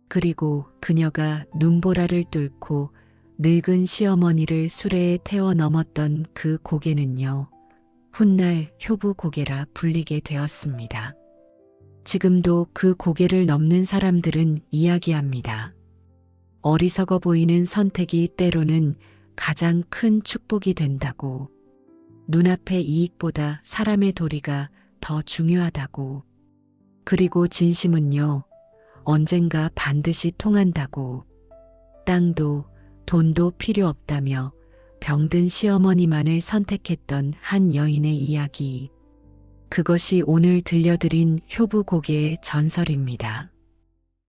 그리고 그녀가 눈보라를 뚫고 늙은 시어머니를 수레에 태워 넘었던 그 고개는요, 훗날 효부 고개라 불리게 되었습니다. 지금도 그 고개를 넘는 사람들은 이야기합니다. 어리석어 보이는 선택이 때로는 가장 큰 축복이 된다고, 눈앞의 이익보다 사람의 도리가 더 중요하다고, 그리고 진심은요, 언젠가 반드시 통한다고, 땅도 돈도 필요 없다며 병든 시어머니만을 선택했던 한 여인의 이야기. 그것이 오늘 들려드린 효부 고개의 전설입니다.